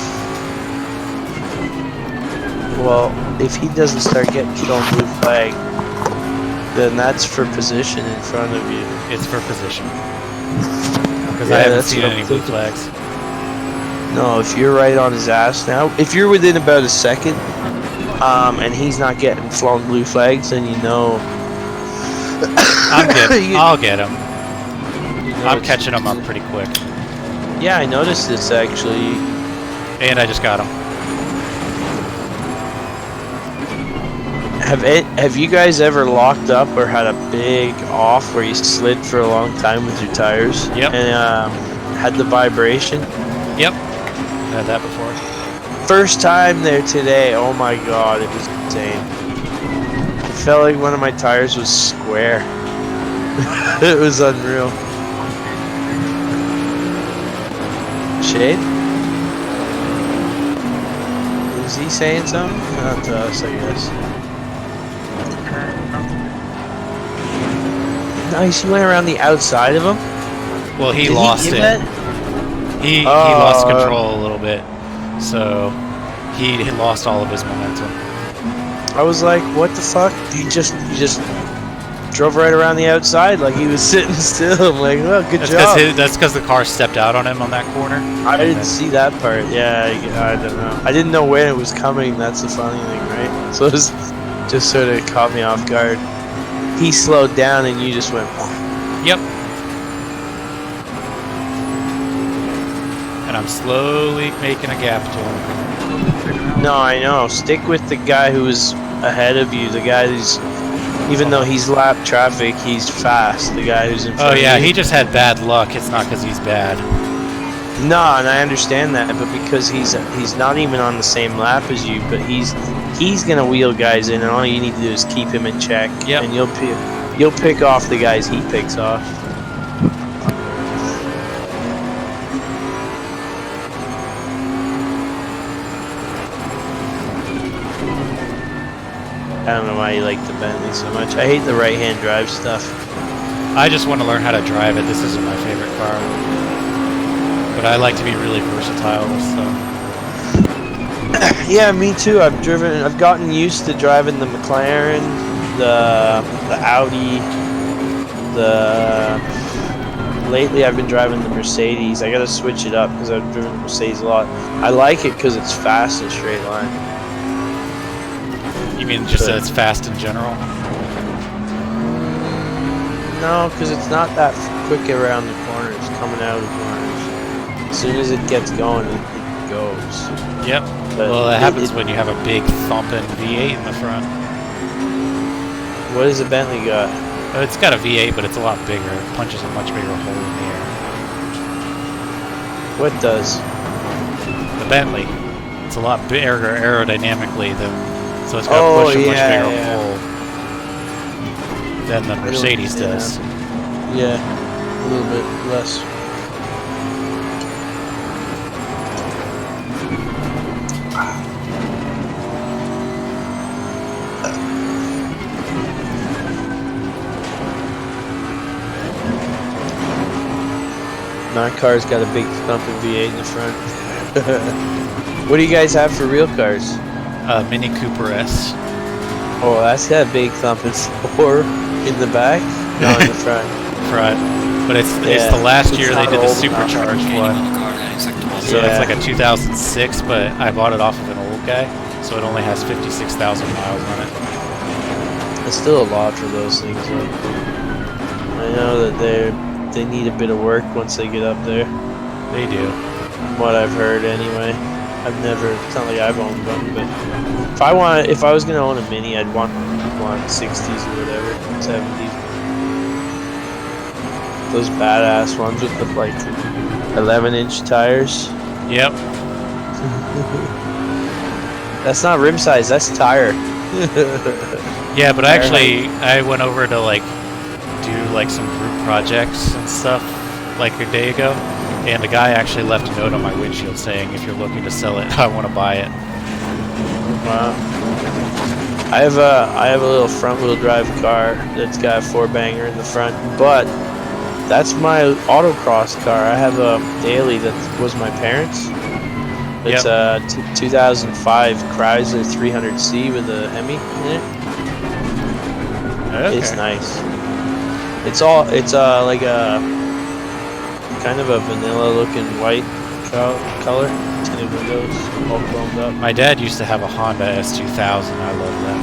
Well, if he doesn't start getting shown blue flag, then that's for position in front of you. It's for position. Because Yeah, I haven't that's seen what I'm any blue thinking. flags. No, if you're right on his ass now, if you're within about a second, and he's not getting flown blue flags, then you know. I'll get him. you know I'm it's- catching him up pretty quick. Yeah, I noticed this actually. And I just got him. Have you guys ever locked up or had a big off where you slid for a long time with your tires? Yep. And had the vibration? Yep. Had that before. First time there today, oh my god, it was insane. It felt like one of my tires was square. It was unreal. Shade? Is he saying something? Not to us, I guess. Nice. You went around the outside of him. Well, he Did lost give it. that? He lost control a little bit, so he lost all of his momentum. I was like, what the fuck? You just drove right around the outside like he was sitting still. I'm like, oh, good job. That's because the car stepped out on him on that corner. I didn't see that part. Yeah, I don't know. I didn't know when it was coming. That's the funny thing, right? So it was just sort of caught me off guard. He slowed down and you just went. Yep. And I'm slowly making a gap to him. No, I know. Stick with the guy who was ahead of you. The guy who's, even though he's lap traffic, he's fast. The guy who's in front of you. Oh yeah, he just had bad luck. It's not because he's bad. No, and I understand that, but because he's not even on the same lap as you, but he's gonna wheel guys in, and all you need to do is keep him in check. Yep. And you'll pick off the guys he picks off. I don't know why you like the Bentley so much. I hate the right-hand drive stuff. I just want to learn how to drive it. This isn't my favorite car. But I like to be really versatile with stuff. Yeah, me too. I've gotten used to driving the McLaren, the Audi, lately I've been driving the Mercedes. I gotta switch it up because I've driven the Mercedes a lot. I like it because it's fast and straight line. You mean just that it's fast in general? No, because it's not that quick around the corners, coming out of the corners. As soon as it gets going, it goes. Yep. But well, that happens when you have a big thumping V8 in the front. What does the Bentley got? Oh, it's got a V8, but it's a lot bigger. It punches a much bigger hole in the air. What does? The Bentley. It's a lot bigger aerodynamically, so it's got to push a much bigger hole than the Mercedes does. Yeah, a little bit less. My car's got a big thumping V8 in the front. What do you guys have for real cars? Mini Cooper S. Oh, that's got a big thumping 4 in the back? No, in the front. Front. But it's the last year they did the supercharged one. So it's like a 2006, but I bought it off of an old guy, so it only has 56,000 miles on it. It's still a lot for those things, though. I know that they need a bit of work once they get up there. They do. From what I've heard, anyway. It's not like I've owned one, but if I was gonna own a Mini, I'd want 60s or whatever, 70s. Those badass ones with the like 11-inch tires. Yep. That's not rim size, that's tire. Yeah, but actually, I went over to like do like some group projects and stuff like a day ago, and the guy actually left a note on my windshield saying, "If you're looking to sell it, I want to buy it." Wow. I have a little front-wheel drive car that's got a 4-banger in the front, but that's my autocross car. I have a daily that was my parents'. It's a 2005 Chrysler 300C with a Hemi in it. Okay. It's nice. It's like a kind of a vanilla-looking white color. Tinted windows, all chromed up. My dad used to have a Honda S2000. I love that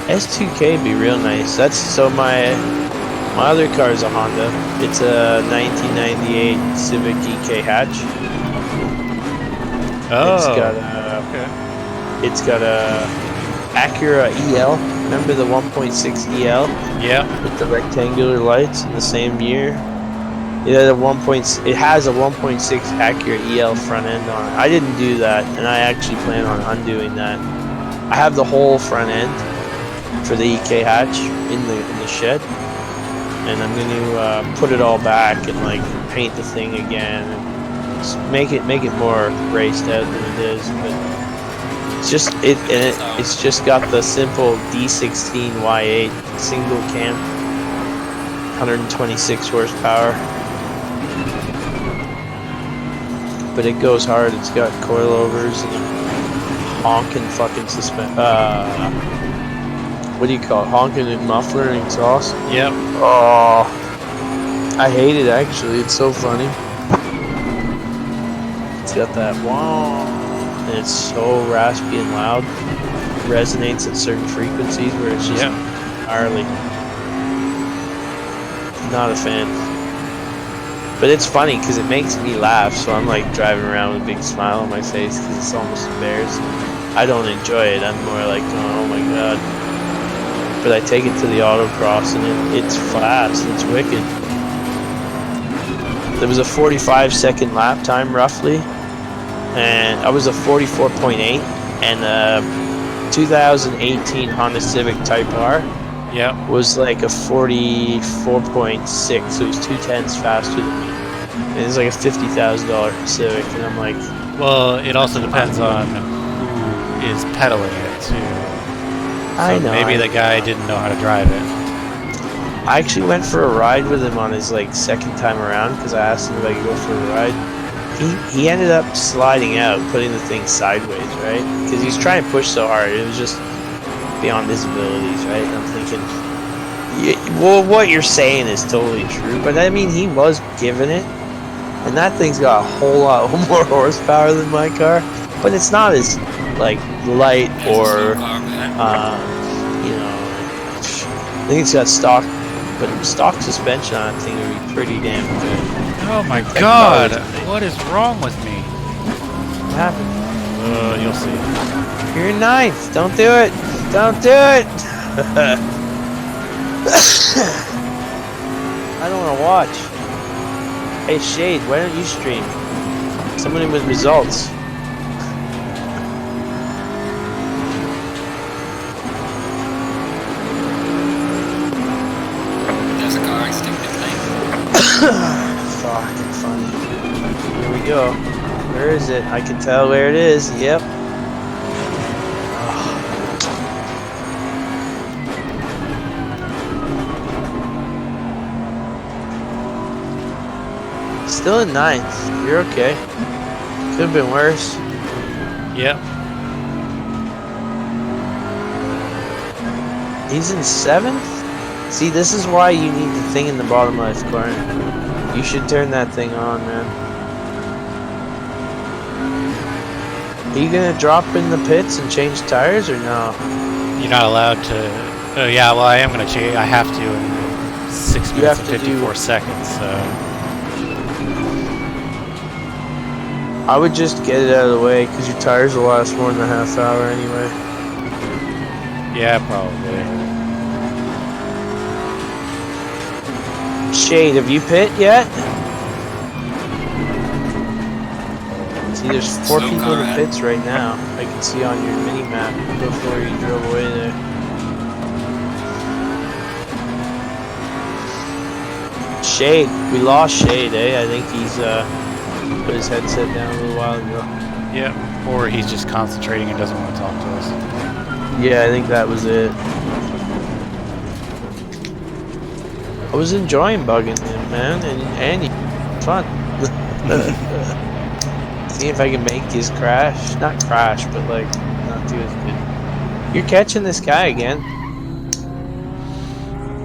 thing. S2K would be real nice. My other car is a Honda. It's a 1998 Civic EK hatch. Oh. It's got a Acura EL. Remember the 1.6 EL? Yeah. With the rectangular lights in the same year. It has a 1.6 Acura EL front end on it. I didn't do that, and I actually plan on undoing that. I have the whole front end for the EK hatch in the shed, and I'm going to put it all back and like paint the thing again and make it more raced out than it is. But it's just got the simple D16 Y8 single cam. 126 horsepower. But it goes hard. It's got coilovers and honking fucking what do you call it? Honking and muffler and exhaust. Yep. Oh, I hate it actually. It's so funny. It's got that wow, and it's so raspy and loud. It resonates at certain frequencies where it's just gnarly. Not a fan. But it's funny because it makes me laugh, so I'm like driving around with a big smile on my face because it's almost embarrassing. I don't enjoy it. I'm more like, oh my god. But I take it to the autocross and it's fast. It's wicked. There was a 45-second lap time roughly, and I was a 44.8, and 2018 Honda Civic Type R. Yeah. Was like a 44.6, so it was 2/10 faster than me. And it's like a $50,000 Civic, and I'm like, well, it also depends on who is pedaling it too. So I know. Maybe the guy didn't know how to drive it. I actually went for a ride with him on his like second time around because I asked him if I could go for a ride. He ended up sliding out, putting the thing sideways, right? Because he was trying to push so hard, it was just beyond his abilities, right? And I'm thinking, well, what you're saying is totally true, but I mean, he was giving it, and that thing's got a whole lot more horsepower than my car, but it's not as like light or, you know, I think it's got stock, but stock suspension on that thing would be pretty damn good. Oh my god, what is wrong with me? What happened? You'll see. You're in ninth. Don't do it. Don't do it. I don't want to watch. Hey Shade, why don't you stream? Somebody with results. There's a car accident in lane. Fucking funny. Here we go. Where is it? I can tell where it is. Yep. Still in ninth. You're okay. Could have been worse. Yep. He's in seventh? See, this is why you need the thing in the bottom left corner. You should turn that thing on, man. Are you gonna drop in the pits and change tires or no? You're not allowed to. Oh yeah, well I am gonna change. I have to in 6 minutes and 54 seconds. So I would just get it out of the way because your tires will last more than a half hour anyway. yeah, probably. Shade, have you pit yet? See, there's 4 people in the pits right now. I can see on your mini map before you drove away there. Shade, we lost Shade, eh? I think he's put his headset down a little while ago. Yeah, or he's just concentrating and doesn't want to talk to us. Yeah, I think that was it. I was enjoying bugging him, man, and he fun. See if I can make his crash. Not crash, but like not do as good. You're catching this guy again.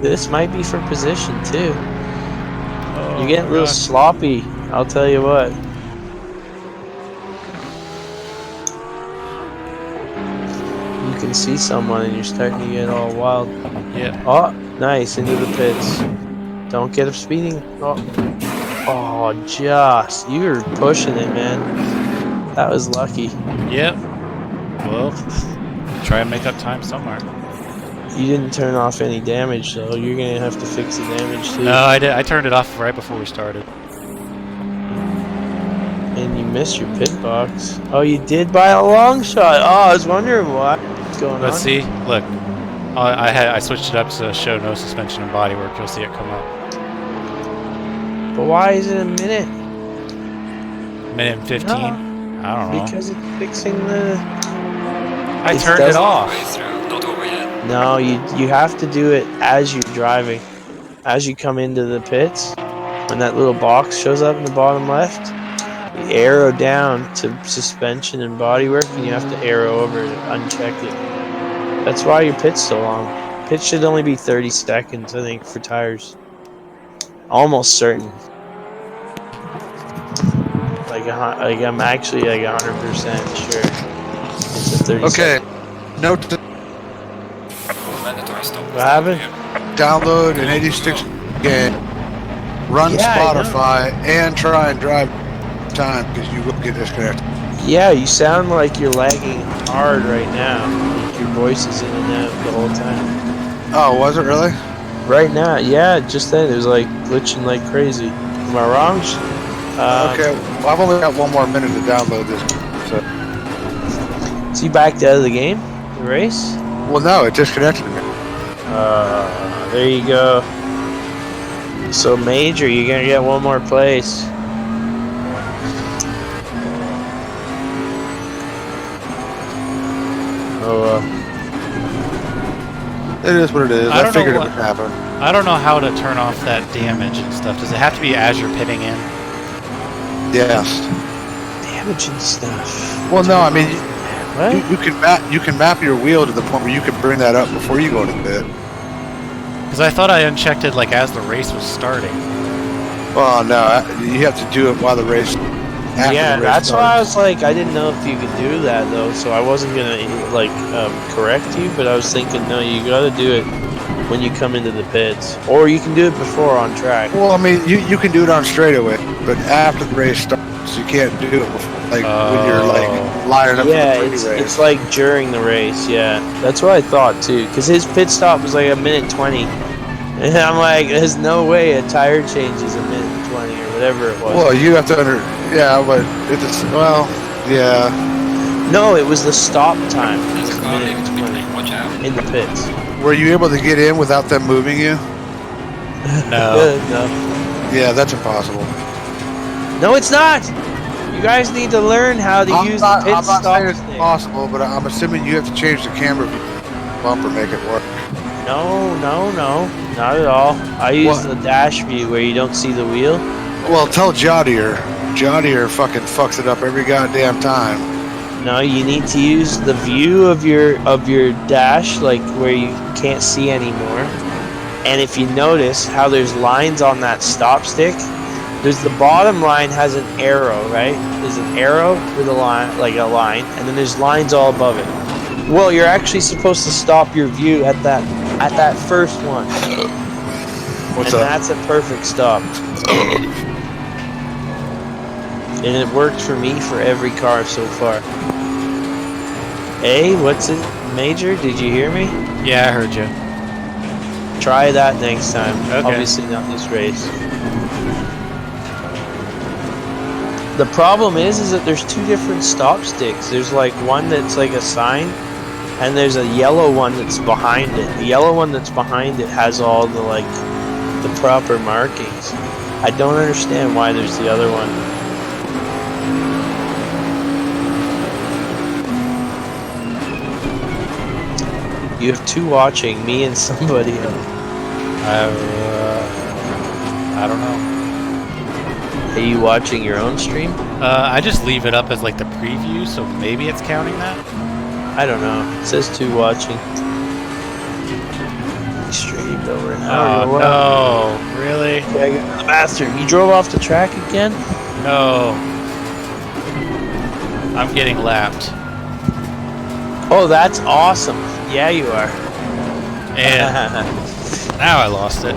This might be for position too. Oh, You're getting a little sloppy, I'll tell you what. You can see someone and you're starting to get all wild. Yeah. Oh, nice, into the pits. Don't get him speeding. Oh, just. You were pushing it, man. That was lucky. Yep. Well, try and make up time somewhere. You didn't turn off any damage, though. You're going to have to fix the damage, too. No, I did. I turned it off right before we started. And you missed your pit box. Oh, you did by a long shot. Oh, I was wondering what's going on. Let's see. Look. I switched it up to show no suspension and bodywork. You'll see it come up. But why is it a minute? Minute and 15? No, I don't know. because it's fixing the... I turned it off. Way through, not over yet. No, you have to do it as you're driving. as you come into the pits, when that little box shows up in the bottom left, you arrow down to suspension and bodywork, and you have to arrow over to uncheck it. That's why your pit's so long. Pit should only be 30 seconds, I think, for tires. Almost certain. Like I'm actually like 100% sure it's a 30 Okay. second. Note to Mandatory stop. What happened? download an 86 game, run Yeah, I know. Spotify, and try and drive time because you will get disconnected. Yeah, you sound like you're lagging hard right now. Like your voice is in and out the whole time. Oh, was it really? Right now, yeah, just then it was like glitching like crazy. Am I wrong? Okay, well, I've only got 1 more minute to download this. So you backed out of the game? The race? Well, no, it disconnected me. There you go. So Major, you're gonna get 1 more place. Oh, It is what it is. I I don't figured know it would happen. I don't know how to turn off that damage and stuff. Does it have to be as you're pitting in? Yes. damage and stuff. Well, no, I mean, What? you can map your wheel to the point where you can bring that up before you go to pit. Because I thought I unchecked it like as the race was starting. Well, no, you have to do it while the race. After Yeah, the race that's why I starts. was like, I didn't know if you could do that though, so I wasn't gonna like correct you, but I was thinking, no, you gotta do it when you come into the pits, or you can do it before on track. Well, I mean, you can do it on straightaway, but after the race starts, you can't do it before, like when you're like lining up Yeah, for the it's pre-race. it's like during the race. Yeah, that's what I thought too, because his pit stop was like 1:20, and I'm like, there's no way a tire change is 1:20 or whatever it was. Well, you have to yeah, but it's yeah. No, it was the stop time. It There's was a car leaving the pit 1:20 lane. Watch out. in the pits. Were you able to get in without them moving you? No. No. Yeah, that's impossible. No, it's not. You guys need to learn how to use the pit I'm not stop saying it's stick. possible, but I'm assuming you have to change the camera bumper make it work. No, not at all. I use What? the dash view where you don't see the wheel. Well, tell Jodier. Jodier fucking fucks it up every goddamn time. No, you need to use the view of your dash, like where you can't see anymore. And if you notice how there's lines on that stop stick, there's the bottom line has an arrow, right? There's an arrow with a line, like a line, and then there's lines all above it. Well, you're actually supposed to stop your view at that first one. What's And up? that's a perfect stop. And it worked for me for every car so far. Hey, what's it? Major, did you hear me? Yeah, I heard you. Try that next time. Okay. Obviously not this race. The problem is that there's 2 different stop sticks. There's like one that's like a sign, and there's a yellow one that's behind it. The yellow one that's behind it has all the like the proper markings. I don't understand why there's the other one. You have 2 watching, me and somebody else. I don't know. Are you watching your own stream? I just leave it up as like the preview, so maybe it's counting that. I don't know. It says 2 watching. He streamed over an hour. Oh no, really? Yeah, I got the bastard. You drove off the track again? No. I'm getting lapped. Oh, that's awesome. Yeah, you are. And now I lost it.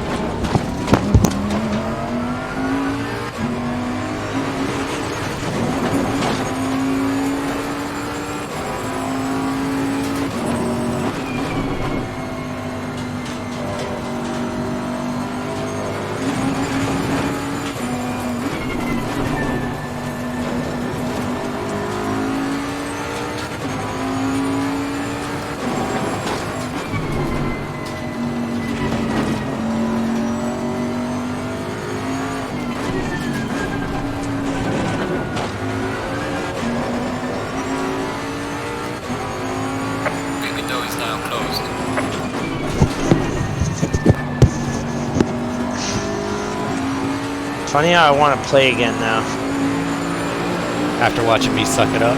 Funny how I want to play again now. After watching me suck it up.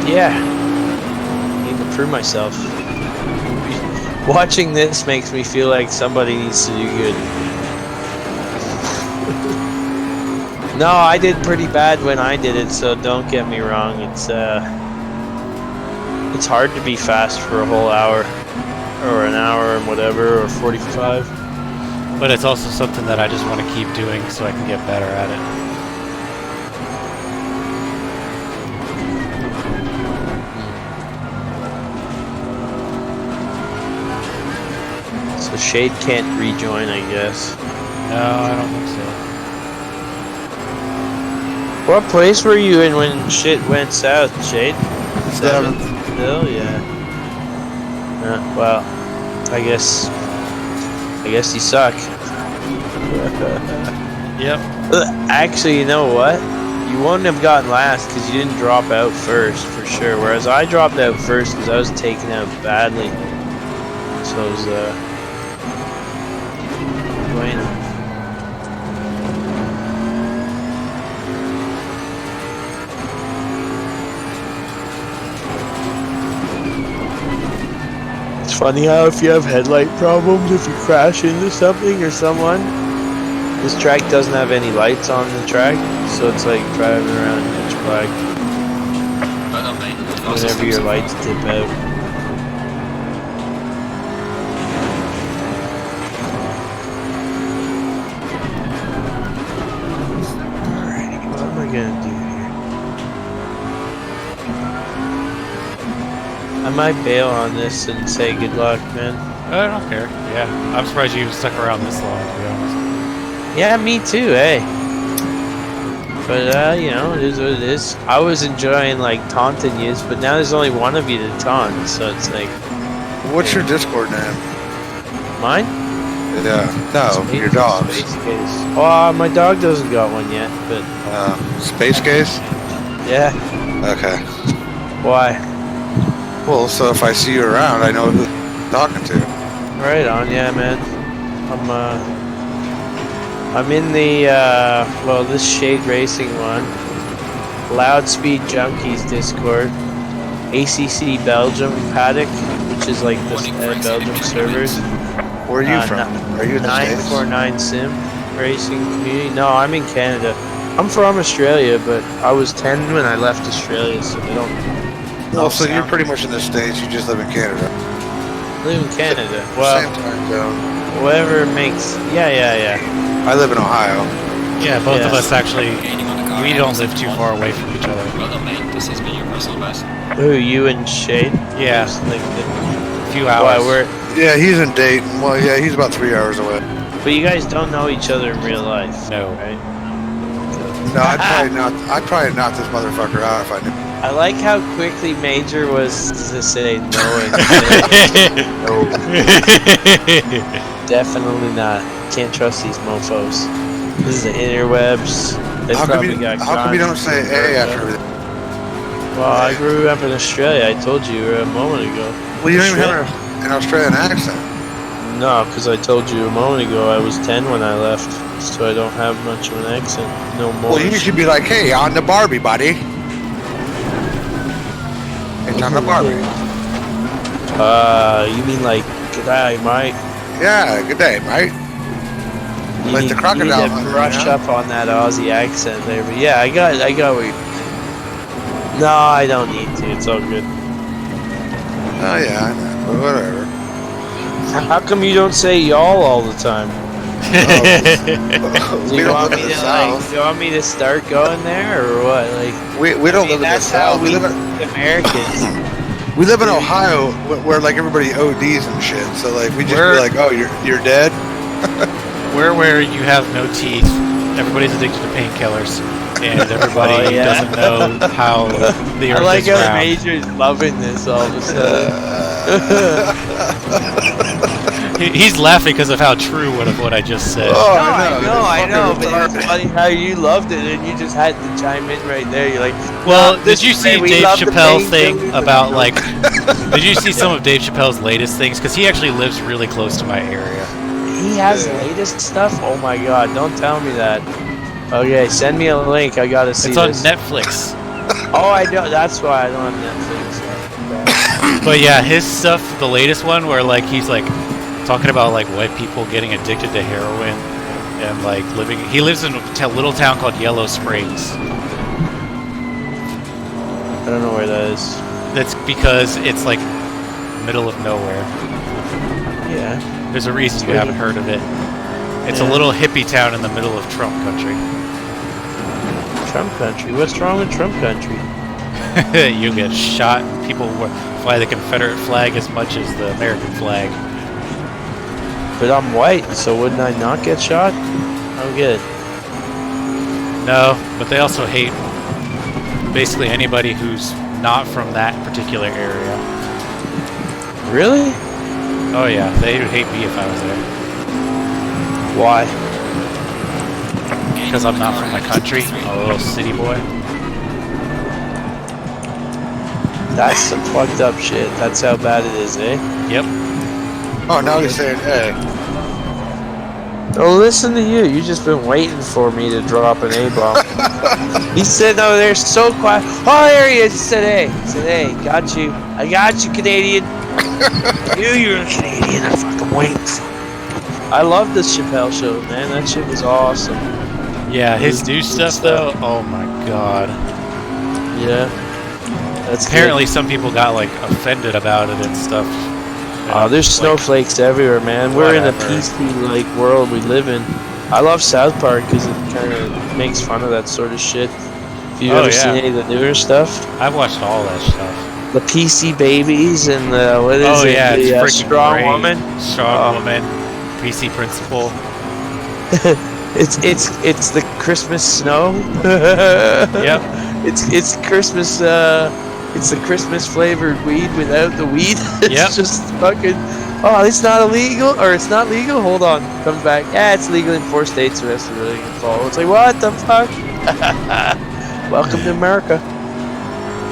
Yeah. Need to prove myself. Watching this makes me feel like somebody needs to do good. No, I did pretty bad when I did it, so don't get me wrong. It's hard to be fast for a whole hour, or an hour and whatever, or 45. But it's also something that I just want to keep doing so I can get better at it. So Shade can't rejoin, I guess. No, I don't think so. What place were you in when shit went south, Shade? 7th? Still, yeah. Well, I guess you suck. Yep. Actually, you know what? You wouldn't have gotten last because you didn't drop out first, for sure. Whereas I dropped out first because I was taken out badly. So it was, bueno. It's funny how if you have headlight problems, if you crash into something or someone, this track doesn't have any lights on the track, so it's like driving around pitch black whenever your lights dip out. Alright, what am I gonna do here? I might bail on this and say good luck, man. I don't care. Yeah, I'm surprised you stuck around this long, to be honest. Yeah, me too, hey. But, you know, it is what it is. I was enjoying, like, taunting you, but now there's only one of you to taunt, so it's like... What's your Discord name? Mine? Yeah. No, your dog's. Space Case. Oh, my dog doesn't got one yet, but... Space Case? Yeah. Okay. Why? Well, so if I see you around, I know who I'm talking to. Right on, yeah, man. I'm in the, well, this Shade Racing one. Loud Speed Junkies Discord. ACC Belgium Paddock, which is like the Belgium servers. Where are you from? Are you in the States? 949 Sim Racing Community. No, I'm in Canada. I'm from Australia, but I was 10 when I left Australia, so they don't... Well, so you're pretty much in the States, you just live in Canada. Live in Canada. Well, same time zone. Whatever makes... Yeah. I live in Ohio. Yeah, both of us actually, we don't live too far away from each other. Well done, mate. This has been your personal best. Who, you and Shade? Yeah. Like A few hours. Yeah, he's in Dayton. Well, yeah, he's about 3 hours away. But you guys don't know each other in real life. No. Right? No, I'd probably knock this motherfucker out if I knew. I like how quickly Major was to say no and no. Definitely not. Can't trust these mofos. This is the interwebs. They How probably got come you don't say A after everything? Well, I grew up in Australia. I told you a moment ago. Well, you don't even have an Australian accent. No, because I told you a moment ago I was 10 when I left, so I don't have much of an accent. No more. Well, you should be like, hey, on the Barbie, buddy. It's on the Barbie. You mean like, good day, mate? Yeah, good day, mate. Like the crocodile. You need to brush up on that Aussie accent there, but yeah, I got what you... No, I don't need to. It's all good. Oh yeah, I know. But whatever. How come you don't say y'all all the time? Do you want me to start going there or what? Like we don't live in the South. We live in Americans. We live in Ohio, where like everybody ODs and shit. So like we just be like, oh, you're dead. Where you have no teeth, everybody's addicted to painkillers, and everybody doesn't know how the earth I like is how round. Major's loving this all of a sudden. He's laughing because of how true of what I just said. Oh, I know, but it's funny how you loved it and you just had to chime in right there. You're like, well, did you see Dave Chappelle's thing painkillers about like? Did you see some of Dave Chappelle's latest things? Because he actually lives really close to my area. He has the latest stuff? Oh my god, don't tell me that. Okay, send me a link. I gotta see It's on this. Netflix. Oh, I know. That's why I don't have Netflix. But yeah, his stuff, the latest one, where like he's like talking about like white people getting addicted to heroin and like living. He lives in a little town called Yellow Springs. I don't know where that is. That's because it's like middle of nowhere. Yeah. There's a reason you haven't heard of it. It's a little hippie town in the middle of Trump country. Trump country? What's wrong with Trump country? You get shot and people fly the Confederate flag as much as the American flag. But I'm white, so wouldn't I not get shot? I'm good. No, but they also hate basically anybody who's not from that particular area. Really? Oh yeah, they would hate me if I was there. Why? Because I'm not from the country. I'm a little city boy. That's some fucked up shit. That's how bad it is, eh? Yep. Oh, now he's saying, hey. Oh, listen to you. You've just been waiting for me to drop an A-bomb. He's sitting over there so quiet. Oh, there he is. He said, hey. He said, hey, got you. I got you, Canadian. I knew you were a Canadian. I fucking waiting for you. I love this Chappelle show, man. That shit was awesome. Yeah, his new stuff though, oh my god. Yeah. That's apparently some people got like offended about it and stuff. Oh, there's snowflakes everywhere, man. We're in a PC like world we live in. I love South Park because it kind of makes fun of that sort of shit. Have you ever seen any of the newer stuff? I've watched all that stuff. The PC babies and the what is it? Yeah, the it's strong great. woman. Strong woman. PC principal. It's the Christmas snow. Yep. It's Christmas. It's the Christmas flavored weed without the weed. It's just fucking. Oh, it's not illegal, or it's not legal. Hold on, comes back. Yeah, it's legal in 4 states. The rest of it can follow. It's like what the fuck? Welcome to America.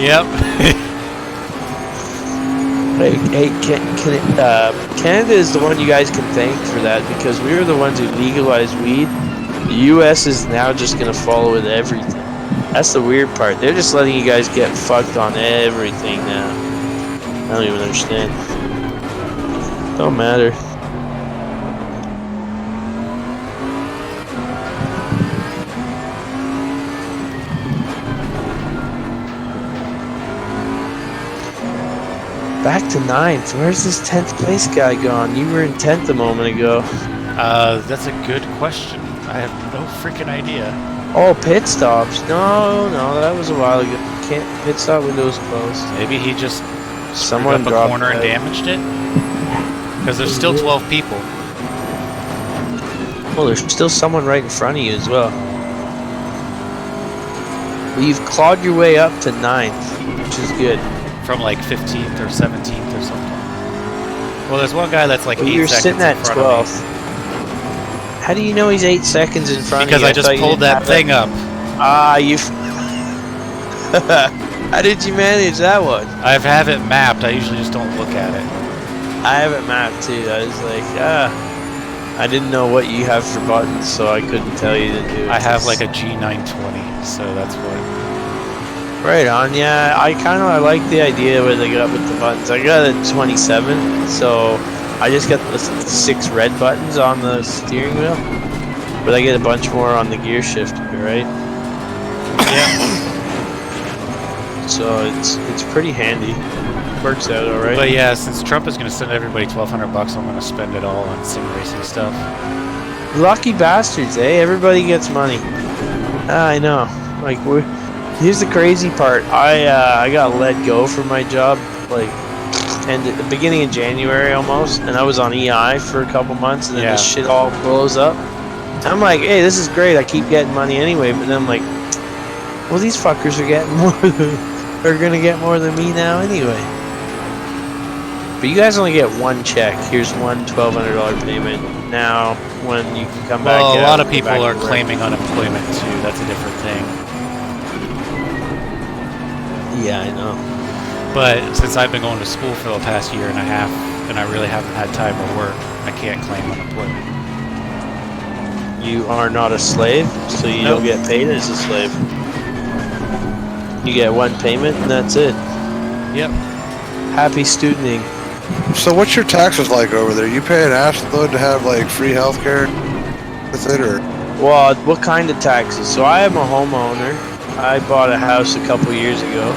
Yep. Hey, Canada is the one you guys can thank for that because we were the ones who legalized weed. The U.S. is now just gonna follow with everything. That's the weird part. They're just letting you guys get fucked on everything now. I don't even understand. Don't matter. Back to 9th. Where's this 10th place guy gone? You were in 10th a moment ago. That's a good question. I have no freaking idea. Oh, pit stops. No, that was a while ago. Pit stop window's closed. Maybe he just someone up a dropped corner and damaged it? Because there's still 12 people. Well, there's still someone right in front of you as well. Well, you've clawed your way up to 9th, which is good. From like 15th or 17th or something. Well, there's one guy that's like 8 you're seconds sitting at in front 12th. How do you know he's 8 seconds in front because of you? Because I just pulled that thing up. Ah, you... How did you manage that one? I have it mapped. I usually just don't look at it. I have it mapped too. I was like, I didn't know what you have for buttons, so I couldn't tell you to do it. I have like a G920, so that's what... Right on, yeah. I like the idea where they got with the buttons. I got a 27, so I just got the 6 red buttons on the steering wheel, but I get a bunch more on the gear shifter, right? Yeah. So it's pretty handy. Works out all right. But yeah, since Trump is going to send everybody $1,200, I'm going to spend it all on sim racing stuff. Lucky bastards, eh? Everybody gets money. I know. Like here's the crazy part. I got let go from my job like at the beginning of January almost, and I was on EI for a couple months, and then this shit all blows up. And I'm like, hey, this is great. I keep getting money anyway, but then I'm like, well, these fuckers are getting are gonna get more than me now anyway. But you guys only get one check. Here's one $1,200 payment. Now, when you can come back. Well, a lot of people are claiming unemployment too. That's a different thing. Yeah, I know. But since I've been going to school for the past 1.5 years, and I really haven't had time to work, I can't claim unemployment. you are not a slave, so you don't get paid as a slave. You get one payment and that's it. Yep. Happy studenting. So what's your taxes like over there? You pay an ass load to have like free healthcare with it, or? Well, what kind of taxes? So I am a homeowner. I bought a house a couple years ago.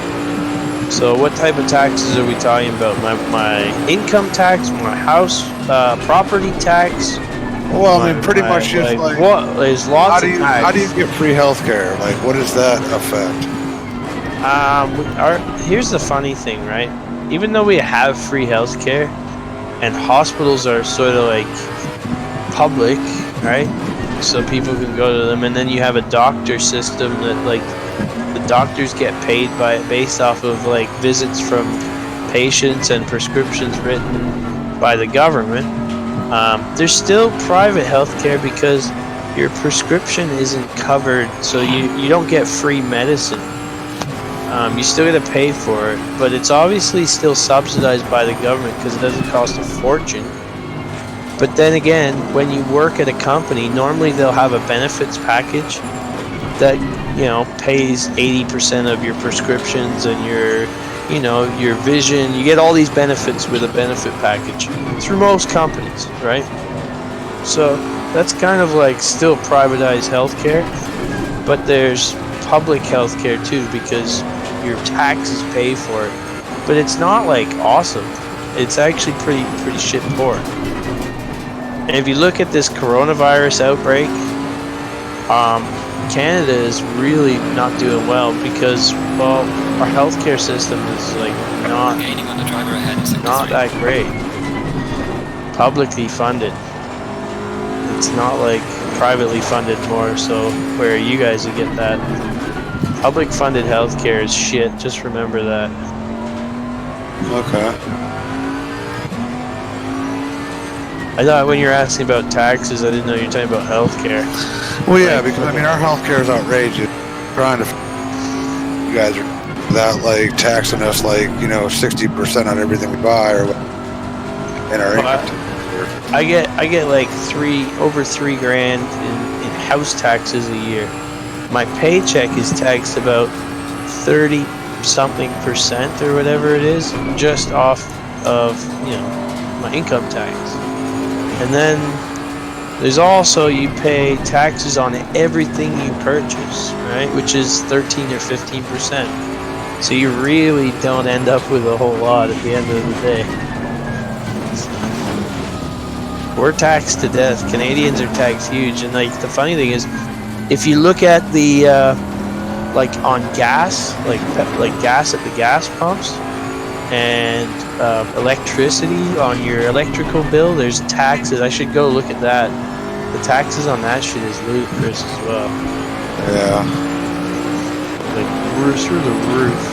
So what type of taxes are we talking about? My income tax, my house property tax? Well, I mean, pretty much just like what? There's lots of tax. How do you get free healthcare? Like, what does that affect? Here's the funny thing, right? Even though we have free healthcare, and hospitals are sort of like public, right? So people can go to them, and then you have a doctor system that like the doctors get paid based off of like visits from patients and prescriptions written by the government. There's still private healthcare because your prescription isn't covered, so you don't get free medicine. You still got to pay for it, but it's obviously still subsidized by the government because it doesn't cost a fortune. But then again, when you work at a company, normally they'll have a benefits package that, you know, pays 80% of your prescriptions and your vision. You get all these benefits with a benefit package through most companies, right? So that's kind of like still privatized healthcare, but there's public healthcare too because your taxes pay for it. But it's not like awesome. It's actually pretty shit poor. And if you look at this coronavirus outbreak, Canada is really not doing well because, well, our healthcare system is like not that great. Publicly funded. It's not like privately funded more so where you guys would get that. Public funded healthcare is shit. Just remember that. Okay. I thought when you were asking about taxes, I didn't know you were talking about healthcare. Well, yeah, because I mean our healthcare is outrageous. Trying to, you guys are that like taxing us like 60% on everything we buy or in our income. I get like over $3 grand in house taxes a year. My paycheck is taxed about 30-something% or whatever it is, just off of my income tax. And then there's also you pay taxes on everything you purchase, right? Which is 13 or 15%. So you really don't end up with a whole lot at the end of the day. We're taxed to death. Canadians are taxed huge, and like the funny thing is, if you look at the like on gas, like gas at the gas pumps, and electricity on your electrical bill, there's taxes. I should go look at that. The taxes on that shit is ludicrous as well. Yeah. Like we're through the roof.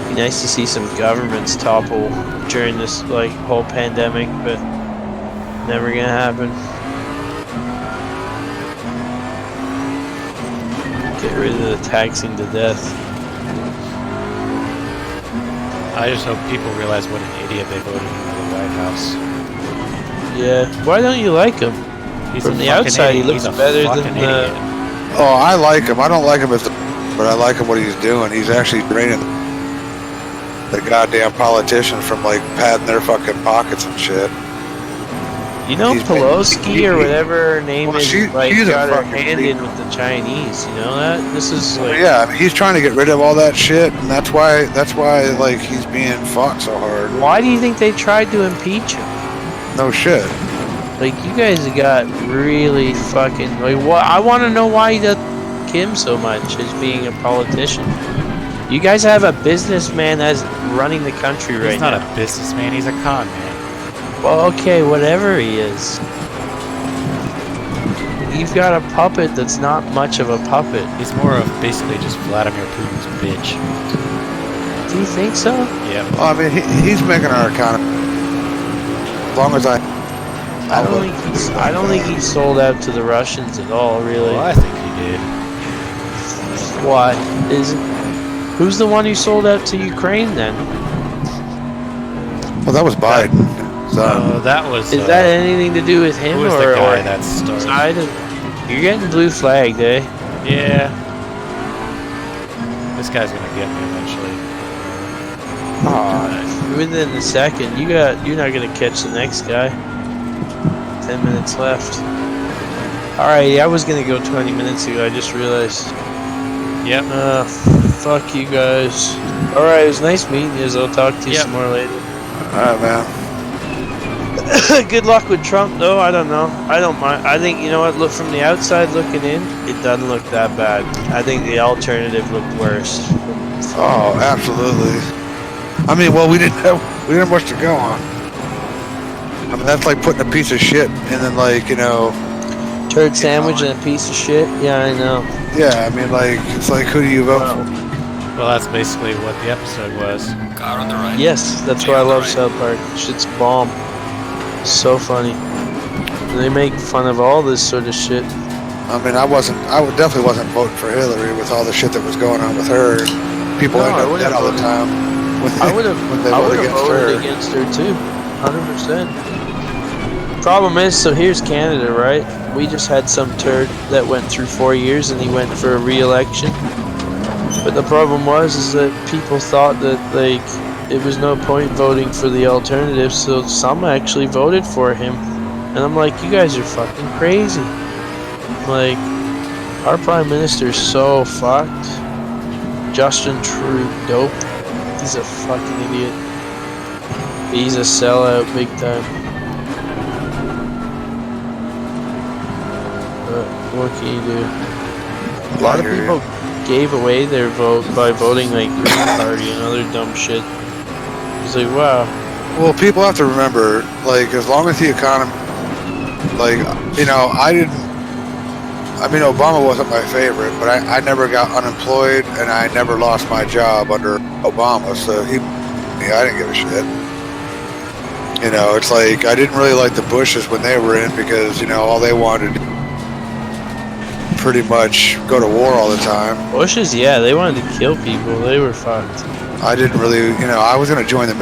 Be nice to see some governments topple during this like whole pandemic, but never gonna happen. Get rid of the taxing to death. I just hope people realize what an idiot they voted into the White House. Yeah. Why don't you like him? From the outside, he looks better than the. Oh, I like him. I don't like him as but I like him what he's doing. He's actually draining the goddamn politicians from like padding their fucking pockets and shit. You know, Pelosi or whatever her name is, she's got her hand in with the Chinese. You know that? This is like... Yeah, I mean, he's trying to get rid of all that shit, and that's why like he's being fought so hard. Why do you think they tried to impeach him? No shit. Like, you guys got really fucking... Like, what? I want to know why he doesn't like him so much as being a politician. You guys have a businessman that's running the country right now. He's not a businessman, he's a con man. Well, okay, whatever he is. You've got a puppet that's not much of a puppet. He's more of basically just Vladimir Putin's bitch. Do you think so? Yeah. Well, I mean, he's making our economy. As long as I don't think he sold out to the Russians at all, really. Well, I think he did. Why? Is Who's the one who sold out to Ukraine then? Well, that was Biden. That was. Is that anything to do with him Who was or the guy or that started? side of, you're getting blue flagged, eh? Yeah. This guy's gonna get me eventually. Within a second, you're not gonna catch the next guy. 10 minutes left. Alright, I was gonna go 20 minutes ago, I just realized. Yep. Fuck you guys. Alright, it was nice meeting you, I'll talk to you some more later. Alright, man. Good luck with Trump, though. I don't know. I don't mind. I think, you know what, look from the outside looking in, it doesn't look that bad. I think the alternative looked worse. Oh, absolutely. I mean, well, we didn't have much to go on. I mean, that's like putting a piece of shit and then, like, you know, turd sandwich and a piece of shit. Yeah, I know. Yeah, I mean, like, it's like, who do you vote for? Well, that's basically what the episode was. Car on the right. Yes, that's why I love South Park. Shit's bomb. So funny. And they make fun of all this sort of shit. I mean, I definitely wasn't voting for Hillary with all the shit that was going on with her. People end up dead all the time. I would have voted against her too. 100%. Problem is, so here's Canada, right? We just had some turd that went through 4 years and he went for a re-election. But the problem is that people thought that, like, it was no point voting for the alternative, so some actually voted for him. And I'm like, you guys are fucking crazy. Like, our Prime Minister's so fucked. Justin Trudeau. He's a fucking idiot. He's a sellout big time. But what can you do? A lot of people gave away their vote by voting like Green Party and other dumb shit. It's like, wow. Well, people have to remember, like, as long as the economy, like, you know, I mean, Obama wasn't my favorite, but I never got unemployed and I never lost my job under Obama, so I didn't give a shit. You know, it's like, I didn't really like the Bushes when they were in because, you know, all they wanted pretty much go to war all the time. Bushes, yeah, they wanted to kill people. They were fucked. I didn't really, you know, I was going to join the...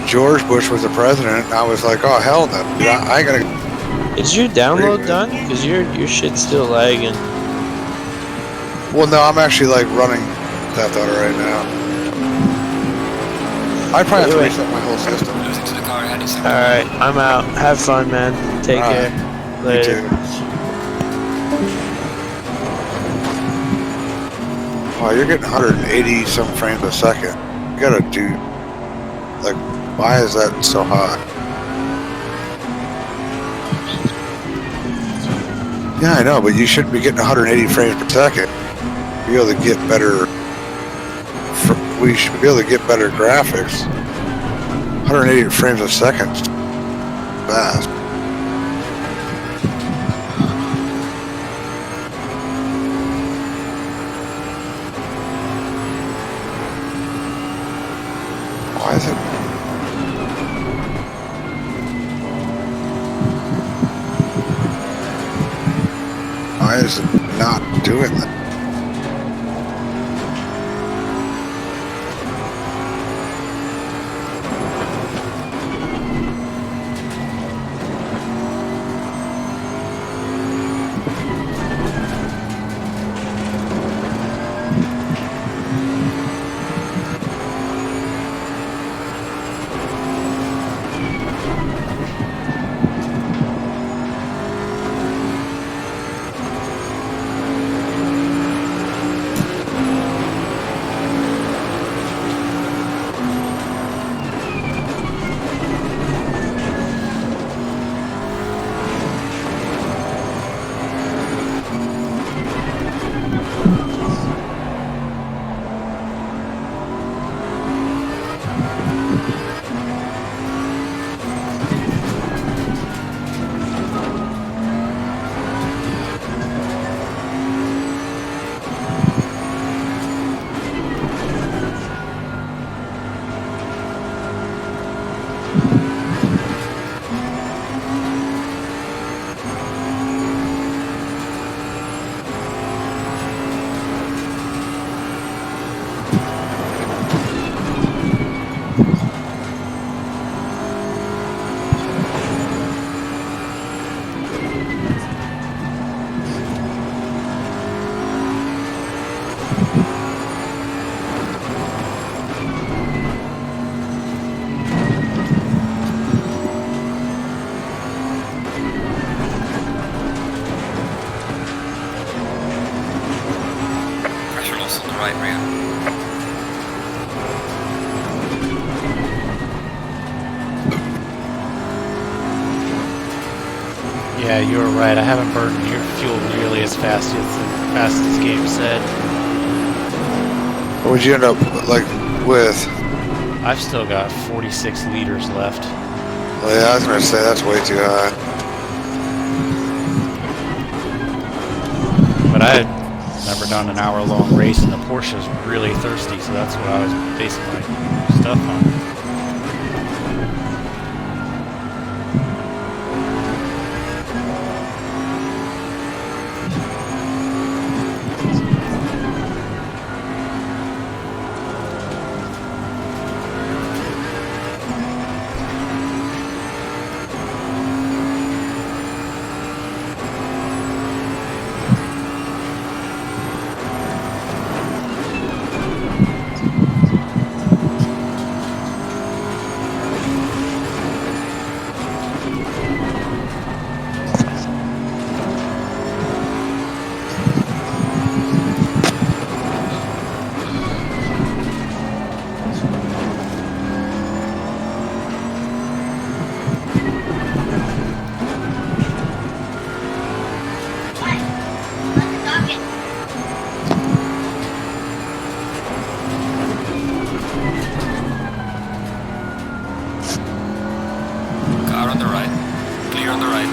George Bush was the president, and I was like, oh, hell no. I ain't going to... Is your download done? Because your shit's still lagging. Well, no, I'm actually, like, running Theft Auto right now. I probably have to reset my whole system. Alright, I'm out. Have fun, man. Take care. Later. You too. Oh, you're getting 180 some frames a second. You gotta do, like, why is that so high? Yeah, I know, but you shouldn't be getting 180 frames per second. Be able to get better. We should be able to get better graphics. 180 frames a second. Fast. Why is it? Why is it not doing that? right, Rio. Yeah, you were right. I haven't burned your fuel nearly as fast as this game said. What would you end up like with? I've still got 46 liters left. Well, yeah, I was gonna say that's way too high. But I had never done an hour-long race, and the Porsche's really thirsty, so that's what I was basing my stuff on. Car on the right. Clear on the right.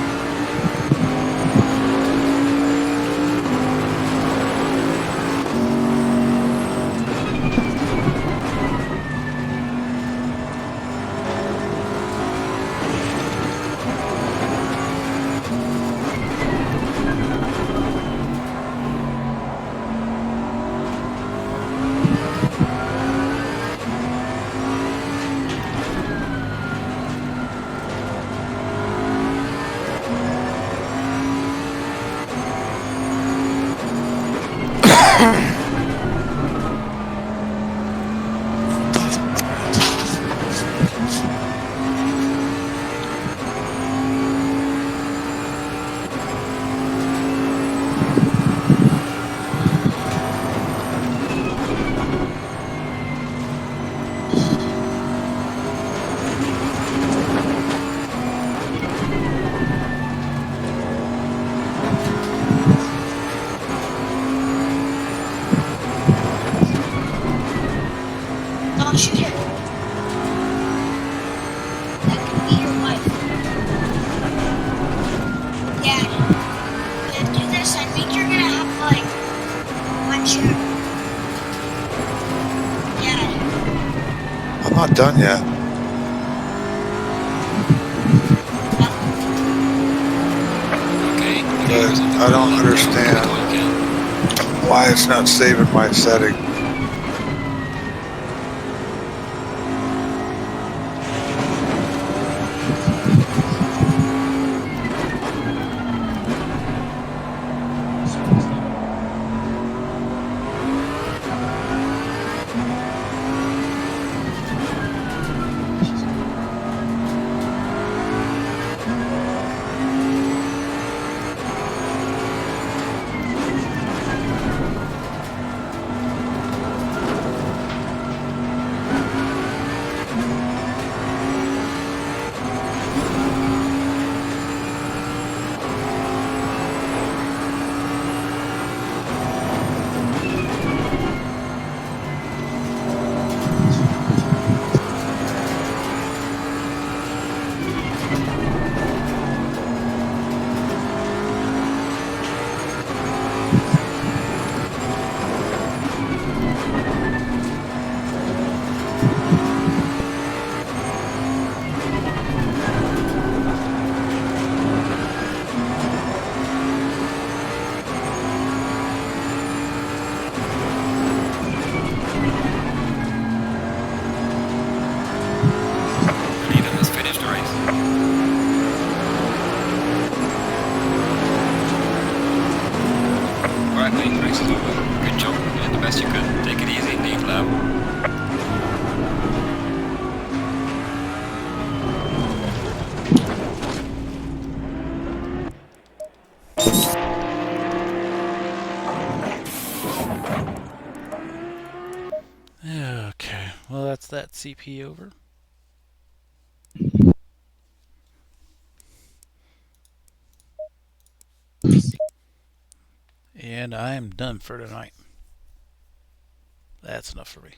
Don't shoot him. That could be your wife. Dad, to do this, I think you're gonna have to, like, watch your... Dad. I'm not done yet. Okay. But I don't understand why it's not saving my setting. Leader has finished the race. Alright, mate, race is over. Good job. You did the best you could. Take it easy, leave lab. Okay, well that's that CP over. And I am done for tonight. That's enough for me.